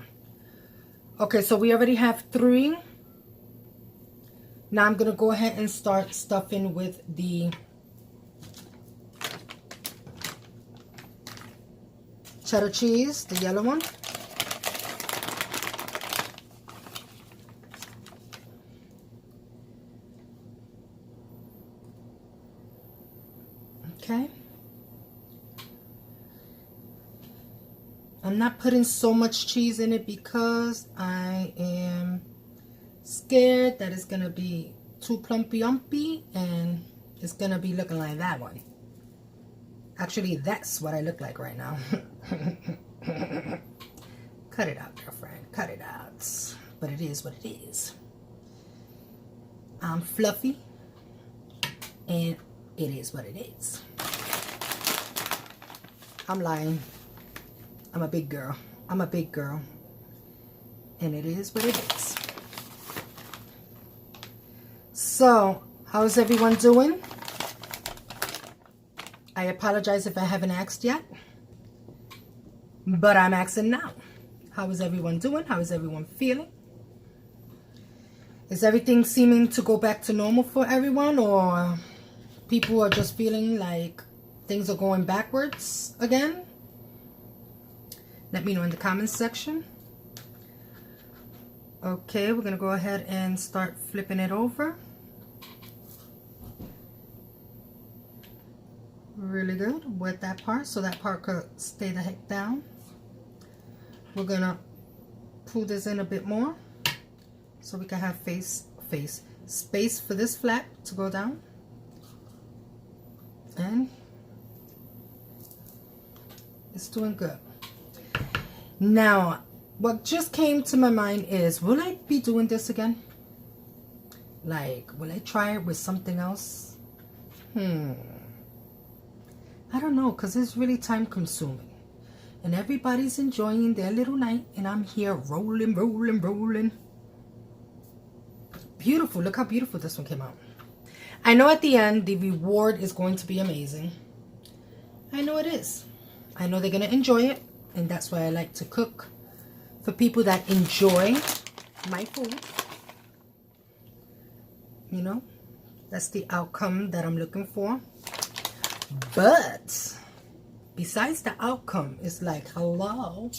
okay, so we already have 3. Now I'm gonna go ahead and start stuffing with the cheddar cheese, the yellow one. Okay. I'm not putting so much cheese in it because I am scared that it's going to be too plumpy-umpy and it's going to be looking like that one. Actually, that's what I look like right now. Cut it out, girlfriend. Cut it out. But it is what it is. I'm fluffy. And it is what it is. I'm lying. I'm a big girl. I'm a big girl. And it is what it is. So, how's everyone doing? I apologize if I haven't asked yet, but I'm asking now. How is everyone doing? How is everyone feeling? Is everything seeming to go back to normal for everyone, or people are just feeling like things are going backwards again? Let me know in the comments section. Okay, we're going to go ahead and start flipping it over. Really good. Wet that part so that part could stay the heck down. We're going to pull this in a bit more so we can have space for this flap to go down. And it's doing good. Now, what just came to my mind is, will I be doing this again? Like, will I try it with something else? I don't know, because it's really time consuming. And everybody's enjoying their little night, and I'm here rolling, rolling, rolling. Beautiful. Look how beautiful this one came out. I know at the end, the reward is going to be amazing. I know it is. I know they're going to enjoy it. And that's why I like to cook for people that enjoy my food. You know, That's the outcome that I'm looking for. But besides the outcome, it's like, hello,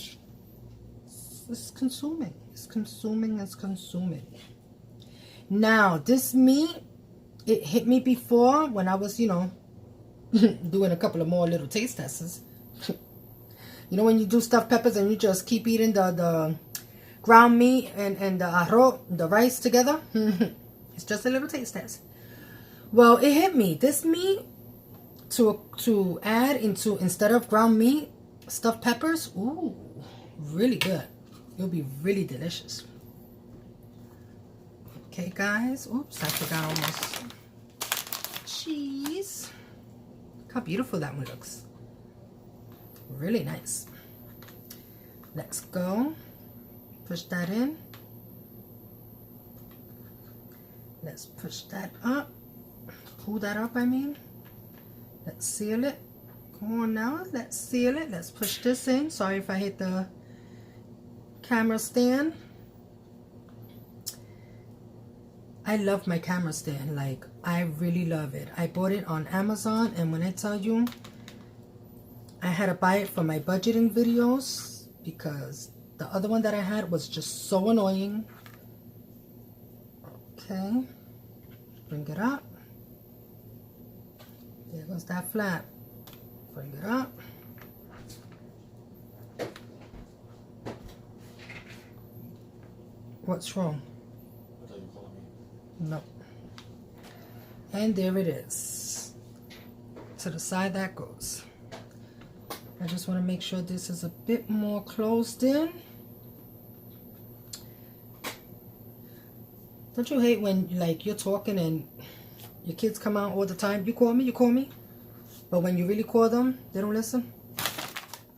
it's consuming. It's consuming. It's consuming. Now, this meat, it hit me before when I was, you know, doing a couple of more little taste tests. You know, when you do stuffed peppers and you just keep eating the ground meat and the arroz, the rice together. It's just a little taste test. Well, it hit me. This meat, to add into, instead of ground meat, stuffed peppers, ooh, really good. It'll be really delicious. Okay, guys. Oops, I forgot almost. Cheese. Look how beautiful that one looks. Really nice. Let's go. Push that in. Let's push that up. Pull that up, I mean. Let's seal it. Come on now. Let's seal it. Let's push this in. Sorry if I hit the camera stand. I love my camera stand. Like, I really love it. I bought it on Amazon, and when I tell you, I had to buy it for my budgeting videos because the other one that I had was just so annoying. Okay. Bring it up. There goes that flap. Bring it up. What's wrong? I thought you were calling me. No. And there it is. To the side that goes. I just want to make sure this is a bit more closed in. Don't you hate when, like, you're talking and your kids come out all the time? You call me, you call me. But when you really call them, they don't listen?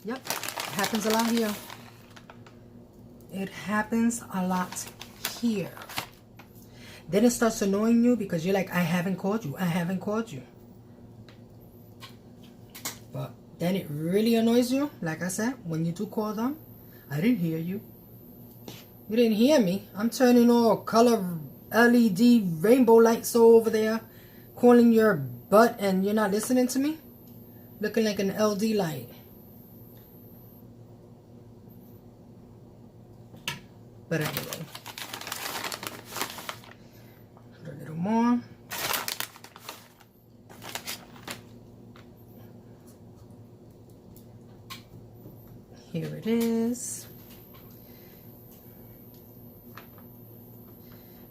Yep. It happens a lot here. It happens a lot here. Then it starts annoying you because you're like, I haven't called you. I haven't called you. But then it really annoys you. Like I said, when you do call them, I didn't hear you. You didn't hear me. I'm turning all color LED rainbow lights over there, calling your butt, and you're not listening to me? Looking like an LD light. But anyway, put a little more. Here it is.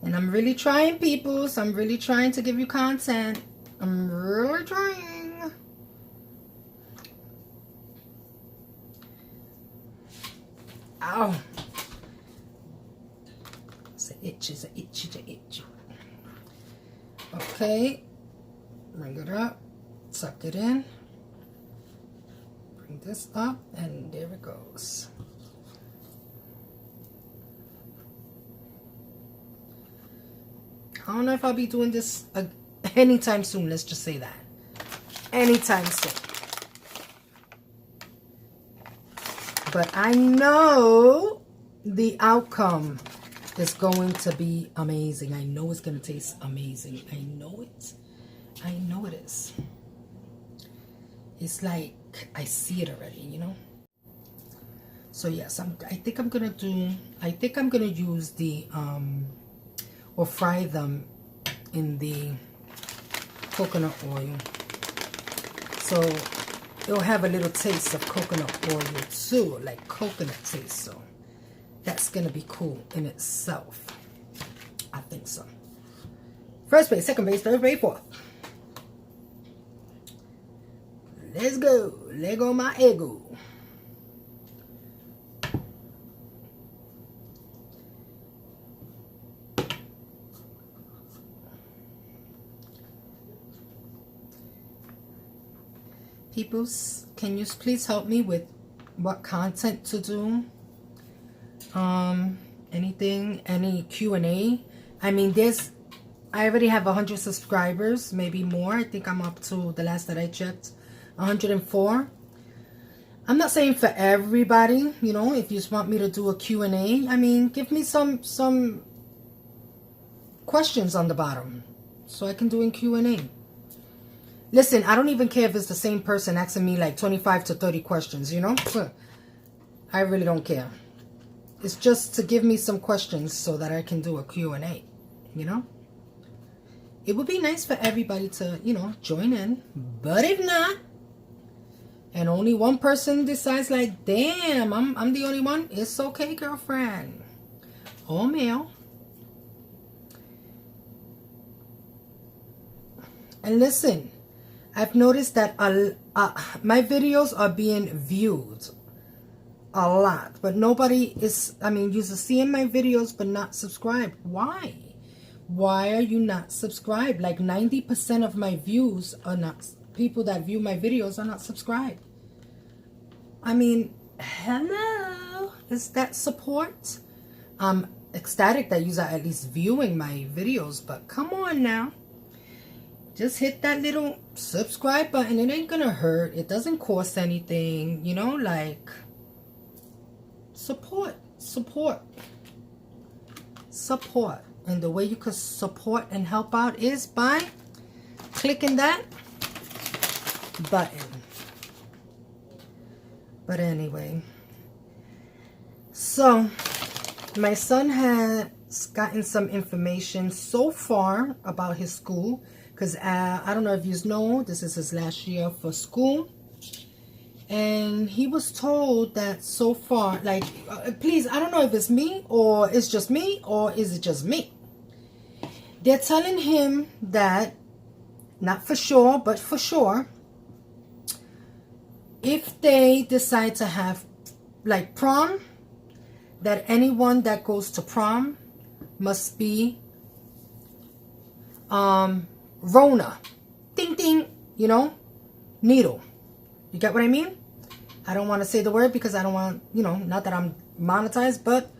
And I'm really trying, people. So I'm really trying to give you content. I'm really trying. Ow. It's an itch, it's an itch, it's an itch. Okay. Bring it up. Suck it in. Bring this up. And there it goes. I don't know if I'll be doing this anytime soon. Let's just say that. Anytime soon. But I know the outcome is going to be amazing. I know it's going to taste amazing. I know it. I know it is. It's like I see it already, you know? So yes, I think I'm going to use the or fry them in the coconut oil. So it'll have a little taste of coconut oil too, like coconut taste. So that's gonna be cool in itself. I think so. First base, second base, third base, fourth. Let's go. Let go my ego. Peoples, can you please help me with what content to do? Anything, any Q&A? I mean, I already have 100 subscribers, maybe more. I think I'm up to, the last that I checked, 104. I'm not saying for everybody, you know, if you just want me to do a Q&A, I mean, give me some questions on the bottom. so I can do in Q&A. Listen, I don't even care if it's the same person asking me like 25 to 30 questions, you know? I really don't care. It's just to give me some questions so that I can do a Q&A, you know? It would be nice for everybody to, you know, join in. But if not, and only one person decides like, damn, I'm the only one, it's okay, girlfriend. Or male. And listen, I've noticed that my videos are being viewed a lot, but nobody is, I mean, you're seeing my videos but not subscribed. Why? Why are you not subscribed? Like 90% of my views are not, people that view my videos are not subscribed. I mean, hello, is that support? I'm ecstatic that you are at least viewing my videos, but come on now. Just hit that little subscribe button. It ain't gonna hurt. It doesn't cost anything, you know, like support. And the way you could support and help out is by clicking that button. But anyway, so my son has gotten some information so far about his school, because I don't know if you know, this is his last year for school, and he was told that so far, like, please, I don't know if it's me or it's just me, or is it just me? They're telling him that, not for sure, but for sure, if they decide to have like prom, that anyone that goes to prom must be Rona, ding ding, you know, needle. You get what I mean? I don't want to say the word because I don't want, you know, not that I'm monetized, but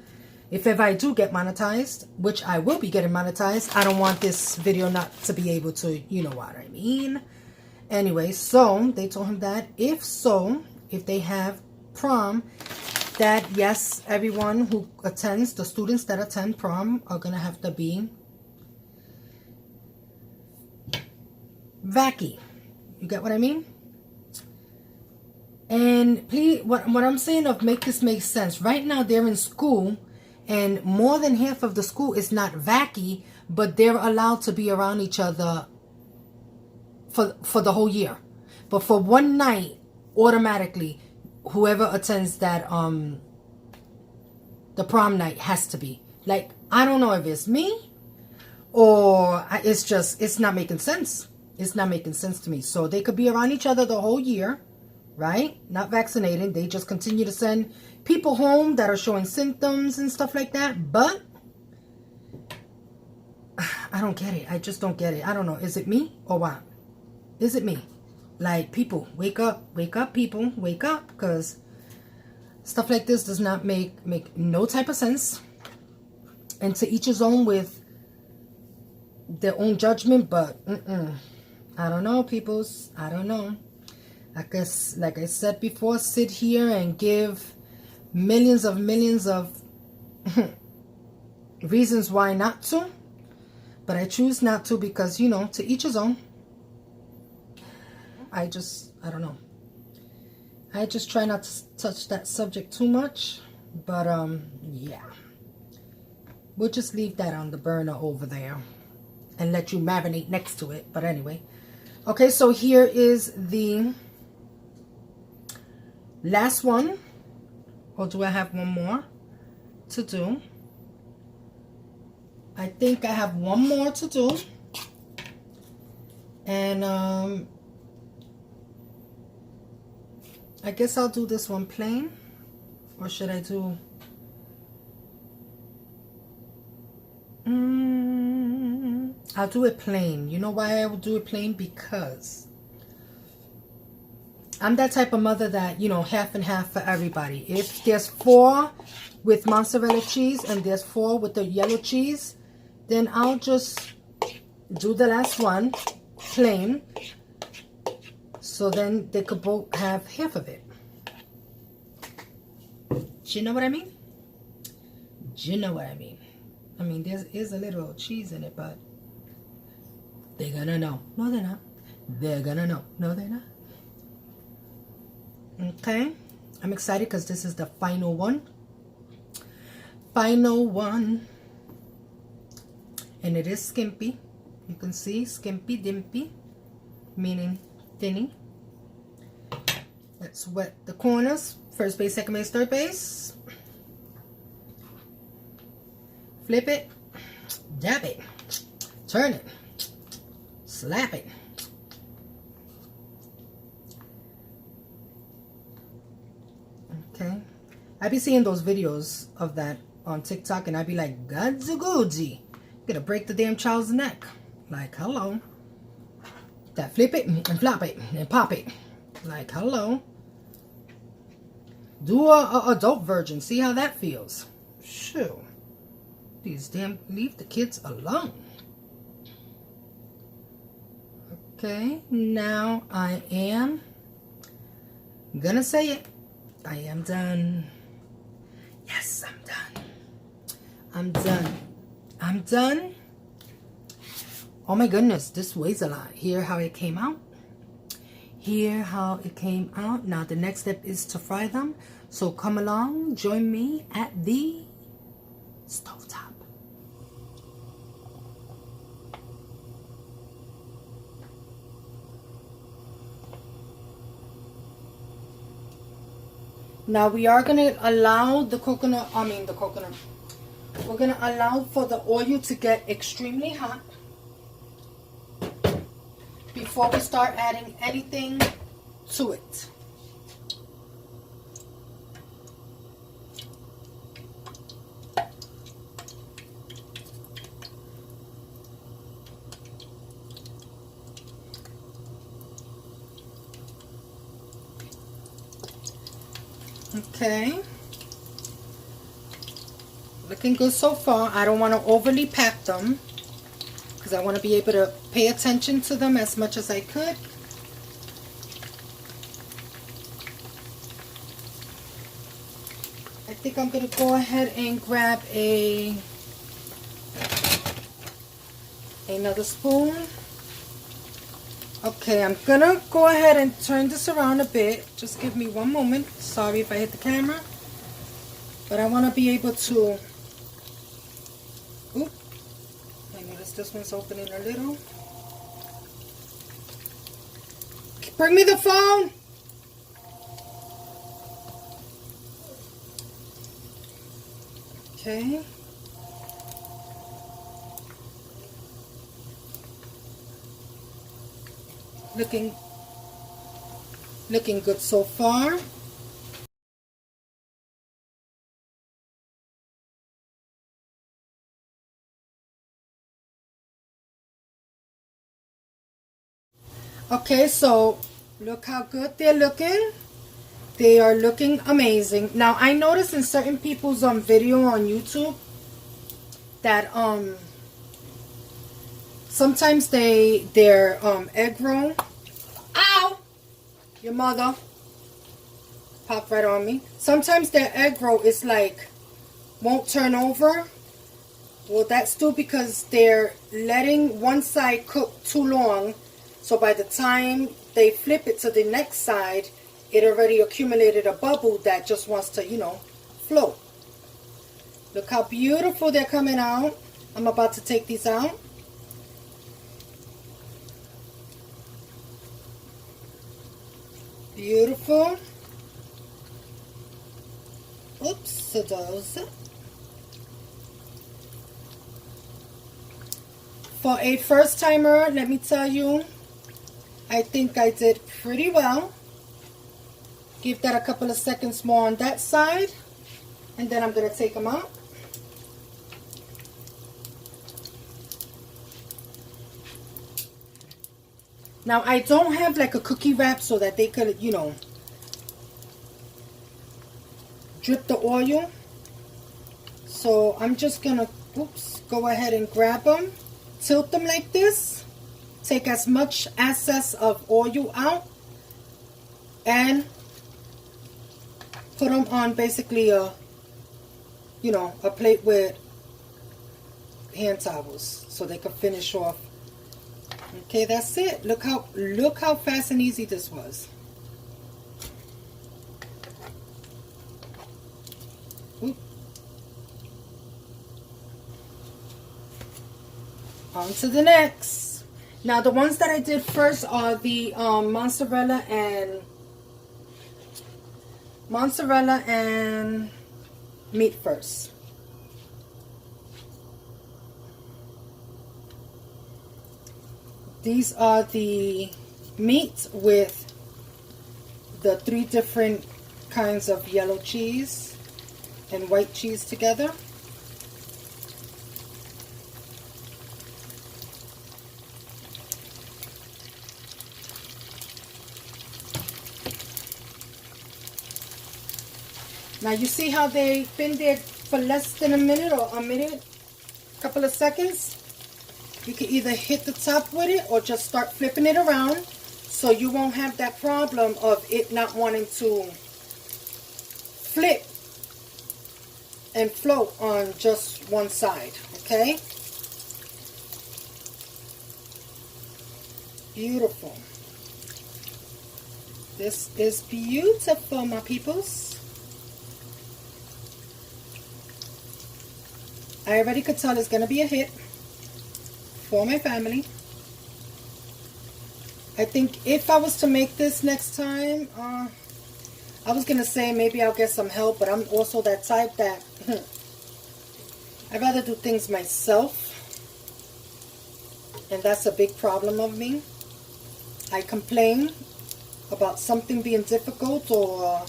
if ever I do get monetized, which I will be getting monetized, I don't want this video not to be able to, you know what I mean. Anyway, so they told him that if they have prom, that yes, everyone who attends, the students that attend prom are going to have to be vacky. You get what I mean? And please, what I'm saying of make this make sense. Right now they're in school and more than half of the school is not vacky, but they're allowed to be around each other for the whole year. But for one night, automatically, whoever attends that the prom night has to be. Like, I don't know if it's me or it's not making sense. It's not making sense to me. So they could be around each other the whole year, right? Not vaccinated. They just continue to send people home that are showing symptoms and stuff like that. But I don't get it. I just don't get it. I don't know. Is it me or what? Is it me? Like, people, wake up, people, wake up, because stuff like this does not make no type of sense. And to each his own with their own judgment, but I don't know, peoples. I don't know. I guess, like I said before, sit here and give millions of reasons why not to. But I choose not to because, you know, to each his own. I don't know. I just try not to touch that subject too much. But, yeah. We'll just leave that on the burner over there and let you marinate next to it. But anyway. Okay, so here is the last one. Or do I have one more to do? I think I have one more to do. And, I guess I'll do this one plain, or should I do, I'll do it plain. You know why I will do it plain? Because I'm that type of mother that, you know, half and half for everybody. If there's 4 with mozzarella cheese and there's 4 with the yellow cheese, then I'll just do the last one plain. So then they could both have half of it. Do you know what I mean? Do you know what I mean? I mean, there is a little cheese in it, but They're gonna know. No, they're not. They're gonna know. No, they're not. Okay. I'm excited because this is the final one. Final one. And it is skimpy. You can see skimpy dimpy, meaning thinny. Let's wet the corners. First base, second base, third base. Flip it. Dab it. Turn it. Slap it. Okay. I be seeing those videos of that on TikTok and I be like, Gadzoogie. Gonna break the damn child's neck. Like, hello. That flip it and flop it and pop it. Like, hello. Do a adult version. See how that feels. Shoo. These damn, leave the kids alone. Okay, now I am gonna say it. I am done. Yes, I'm done. I'm done. I'm done. Oh my goodness, this weighs a lot. Hear how it came out? Hear how it came out? Now the next step is to fry them. So come along, join me at the stovetop. Now we are going to allow the coconut. We're going to allow for the oil to get extremely hot before we start adding anything to it. Okay, looking good so far. I don't want to overly pack them because I want to be able to pay attention to them as much as I could. I think I'm going to go ahead and grab another spoon. Okay, I'm gonna go ahead and turn this around a bit. Just give me one moment. Sorry if I hit the camera. But I want to be able to... Oop. I notice this one's opening a little. Bring me the phone! Okay. Looking good so far. Okay, so look how good they're looking. They are looking amazing. Now I noticed in certain people's video on YouTube that sometimes their egg roll. Ow! Your mother popped right on me. Sometimes their egg roll is like won't turn over. Well, that's still because they're letting one side cook too long. So by the time they flip it to the next side, it already accumulated a bubble that just wants to, you know, float. Look how beautiful they're coming out. I'm about to take these out. Beautiful. Oops, so those. For a first timer, let me tell you, I think I did pretty well. Give that a couple of seconds more on that side, and then I'm going to take them out. Now I don't have like a cookie wrap so that they could, you know, drip the oil. So I'm just going to, go ahead and grab them, tilt them like this, take as much excess of oil out, and put them on basically a, you know, a plate with hand towels so they can finish off Okay, that's it. Look how fast and easy this was. Oop. On to the next. Now the ones that I did first are the mozzarella and meat first. These are the meat with the 3 different kinds of yellow cheese and white cheese together. Now you see how they've been there for less than a minute or a minute, couple of seconds? You can either hit the top with it or just start flipping it around so you won't have that problem of it not wanting to flip and float on just one side, okay? Beautiful. This is beautiful, my peoples. I already could tell it's going to be a hit for my family. I think if I was to make this next time, I was going to say maybe I'll get some help, but I'm also that type that I'd rather do things myself, and that's a big problem of me. I complain about something being difficult or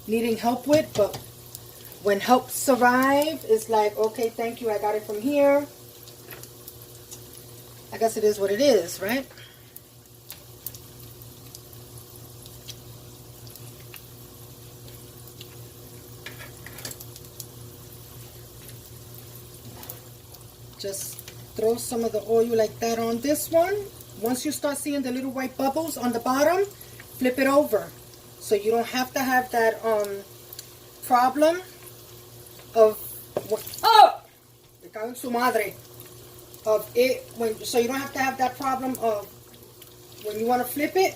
needing help with, but when helps arrive, it's like, okay, thank you, I got it from here. I guess it is what it is, right? Just throw some of the oil like that on this one. Once you start seeing the little white bubbles on the bottom, flip it over. So you don't have to have that problem of, oh, me cago en su madre, of it, so you don't have to have that problem of when you want to flip it,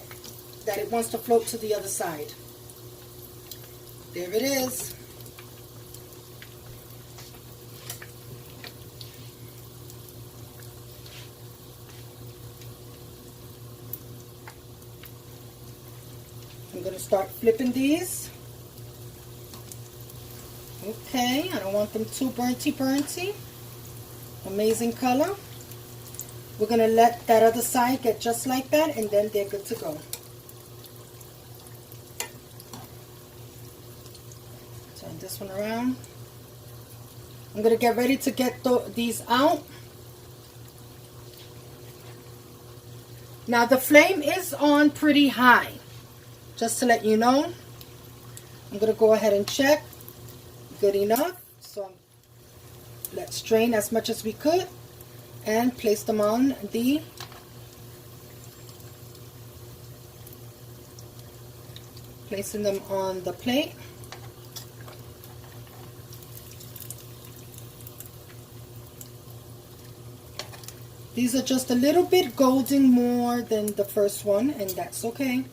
that it wants to float to the other side. There it is. I'm going to start flipping these. Okay, I don't want them too burnty. Amazing color. We're going to let that other side get just like that, and then they're good to go. Turn this one around. I'm going to get ready to get these out. Now the flame is on pretty high, just to let you know. I'm going to go ahead and check. Good enough. So let's strain as much as we could and place them on the plate. These are just a little bit golden more than the first one, and that's okay.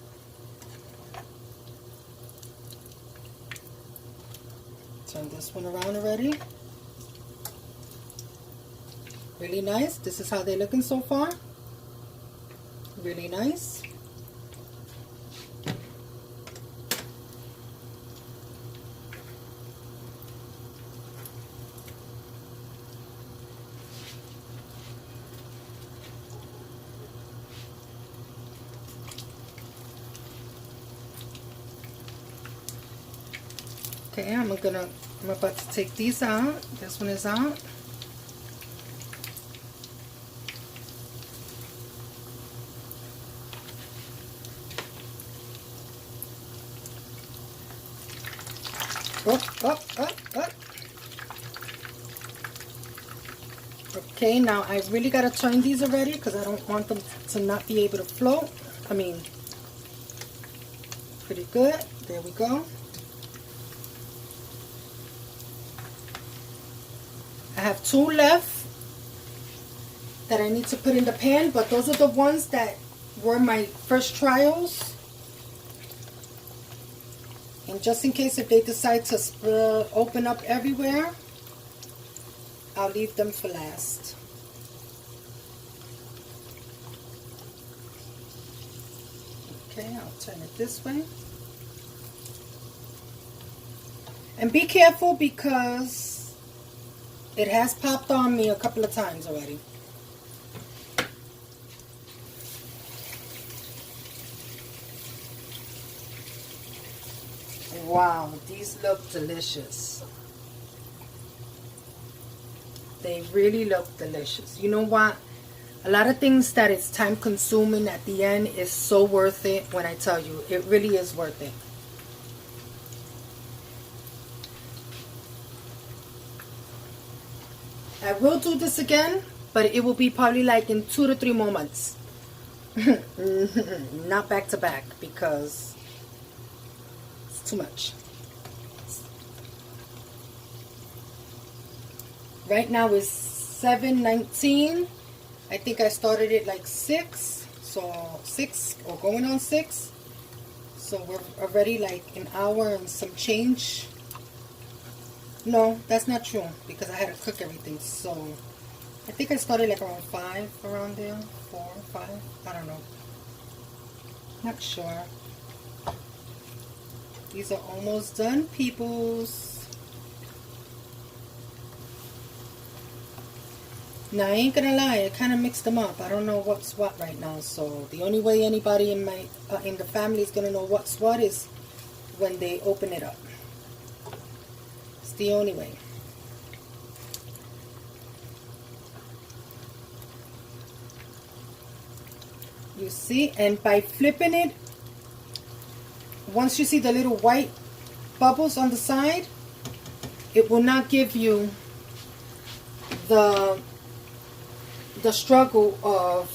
Turn this one around already. Really nice. This is how they're looking so far. Really nice. Okay, I'm about to take these out. This one is out. Up. Okay, now I really got to turn these already because I don't want them to not be able to float. I mean, pretty good. There we go. I have 2 left. that I need to put in the pan, but those are the ones that were my first trials. And just in case if they decide to open up everywhere, I'll leave them for last. Okay, I'll turn it this way. And be careful because it has popped on me a couple of times already. Wow, these look delicious. They really look delicious. You know what? A lot of things that it's time consuming at the end is so worth it. When I tell you, it really is worth it. I will do this again, but it will be probably like in 2 to 3 more months. Not back to back because it's too much. Right now is 7:19. I think I started it like 6. So 6 or going on 6. So we're already like an hour and some change. No, that's not true because I had to cook everything. So I think I started like around 5, around there. 4, 5, I don't know. Not sure. These are almost done, peoples. Now, I ain't gonna lie, I kind of mixed them up. I don't know what's what right now. So the only way anybody in my in the family is gonna know what's what is when they open it up. It's the only way. You see, and by flipping it, once you see the little white bubbles on the side, it will not give you the struggle of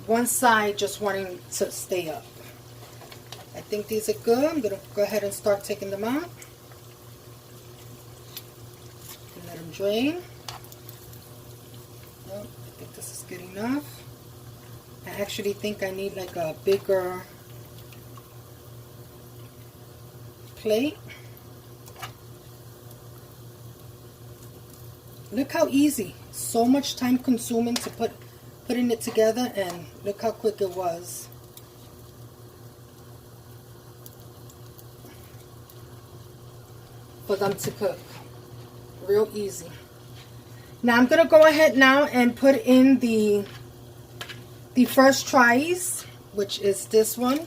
one side just wanting to stay up. I think these are good. I'm going to go ahead and start taking them out. And let them drain. Oh, I think this is good enough. I actually think I need like a bigger plate. Look how easy. So much time consuming to putting it together, and look how quick it was. For them to cook. Real easy. Now I'm gonna go ahead now and put in the first tries, which is this one,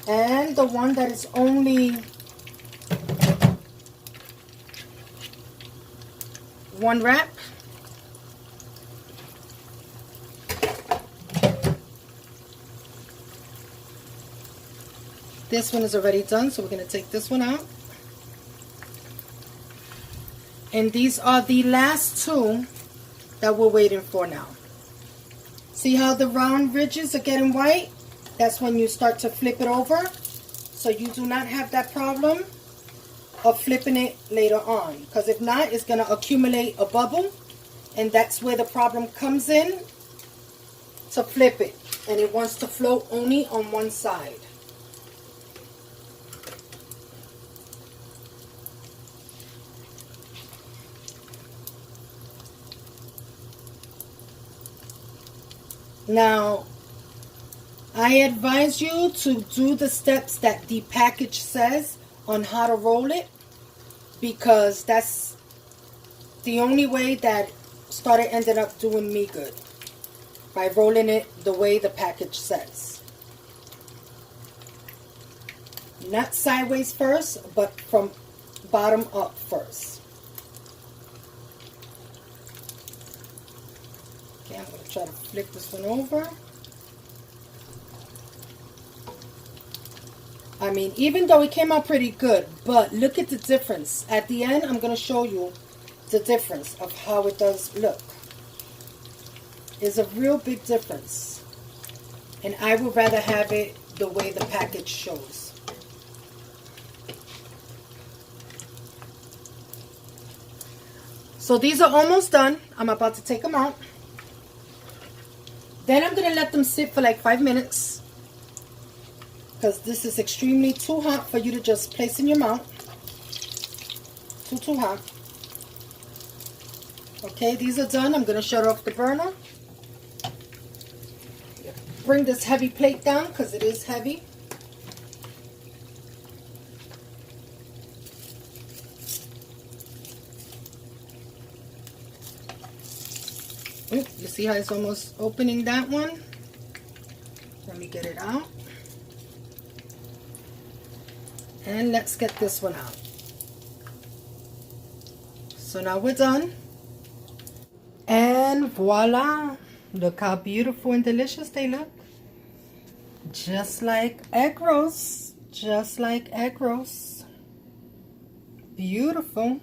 and the one that is only one wrap. This one is already done, so we're going to take this one out. And these are the last two that we're waiting for now. See how the round ridges are getting white? That's when you start to flip it over. So you do not have that problem of flipping it later on. Because if not, it's going to accumulate a bubble. And that's where the problem comes in to flip it. And it wants to float only on one side. Now, I advise you to do the steps that the package says on how to roll it, because that's the only way that started ended up doing me good, by rolling it the way the package says. Not sideways first, but from bottom up first. Okay, I'm going to try to flip this one over. I mean, even though it came out pretty good, but look at the difference. At the end, I'm going to show you the difference of how it does look. It's a real big difference. And I would rather have it the way the package shows. So these are almost done. I'm about to take them out. Then I'm going to let them sit for like 5 minutes, because this is extremely too hot for you to just place in your mouth. Too hot. Okay, these are done. I'm going to shut off the burner. Bring this heavy plate down because it is heavy. Ooh, you see how it's almost opening that one? Let me get it out. And let's get this one out. So now we're done. And voila! Look how beautiful and delicious they look. Just like egg rolls. Just like egg rolls. Beautiful.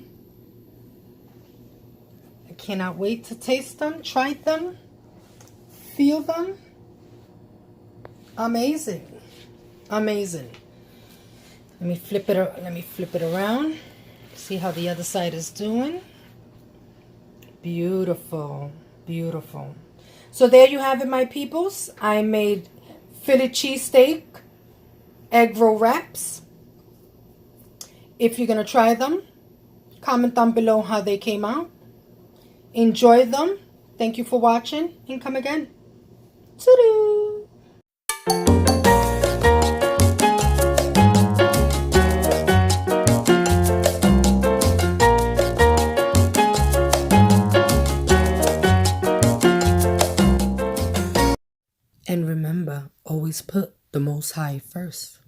I cannot wait to taste them, try them, feel them. Amazing. Amazing. Let me flip it around. See how the other side is doing. Beautiful. Beautiful. So there you have it, my peoples. I made Philly cheesesteak egg roll wraps. If you're going to try them, comment down below how they came out. Enjoy them. Thank you for watching, and come again. Toodoo! And remember, always put the Most High first.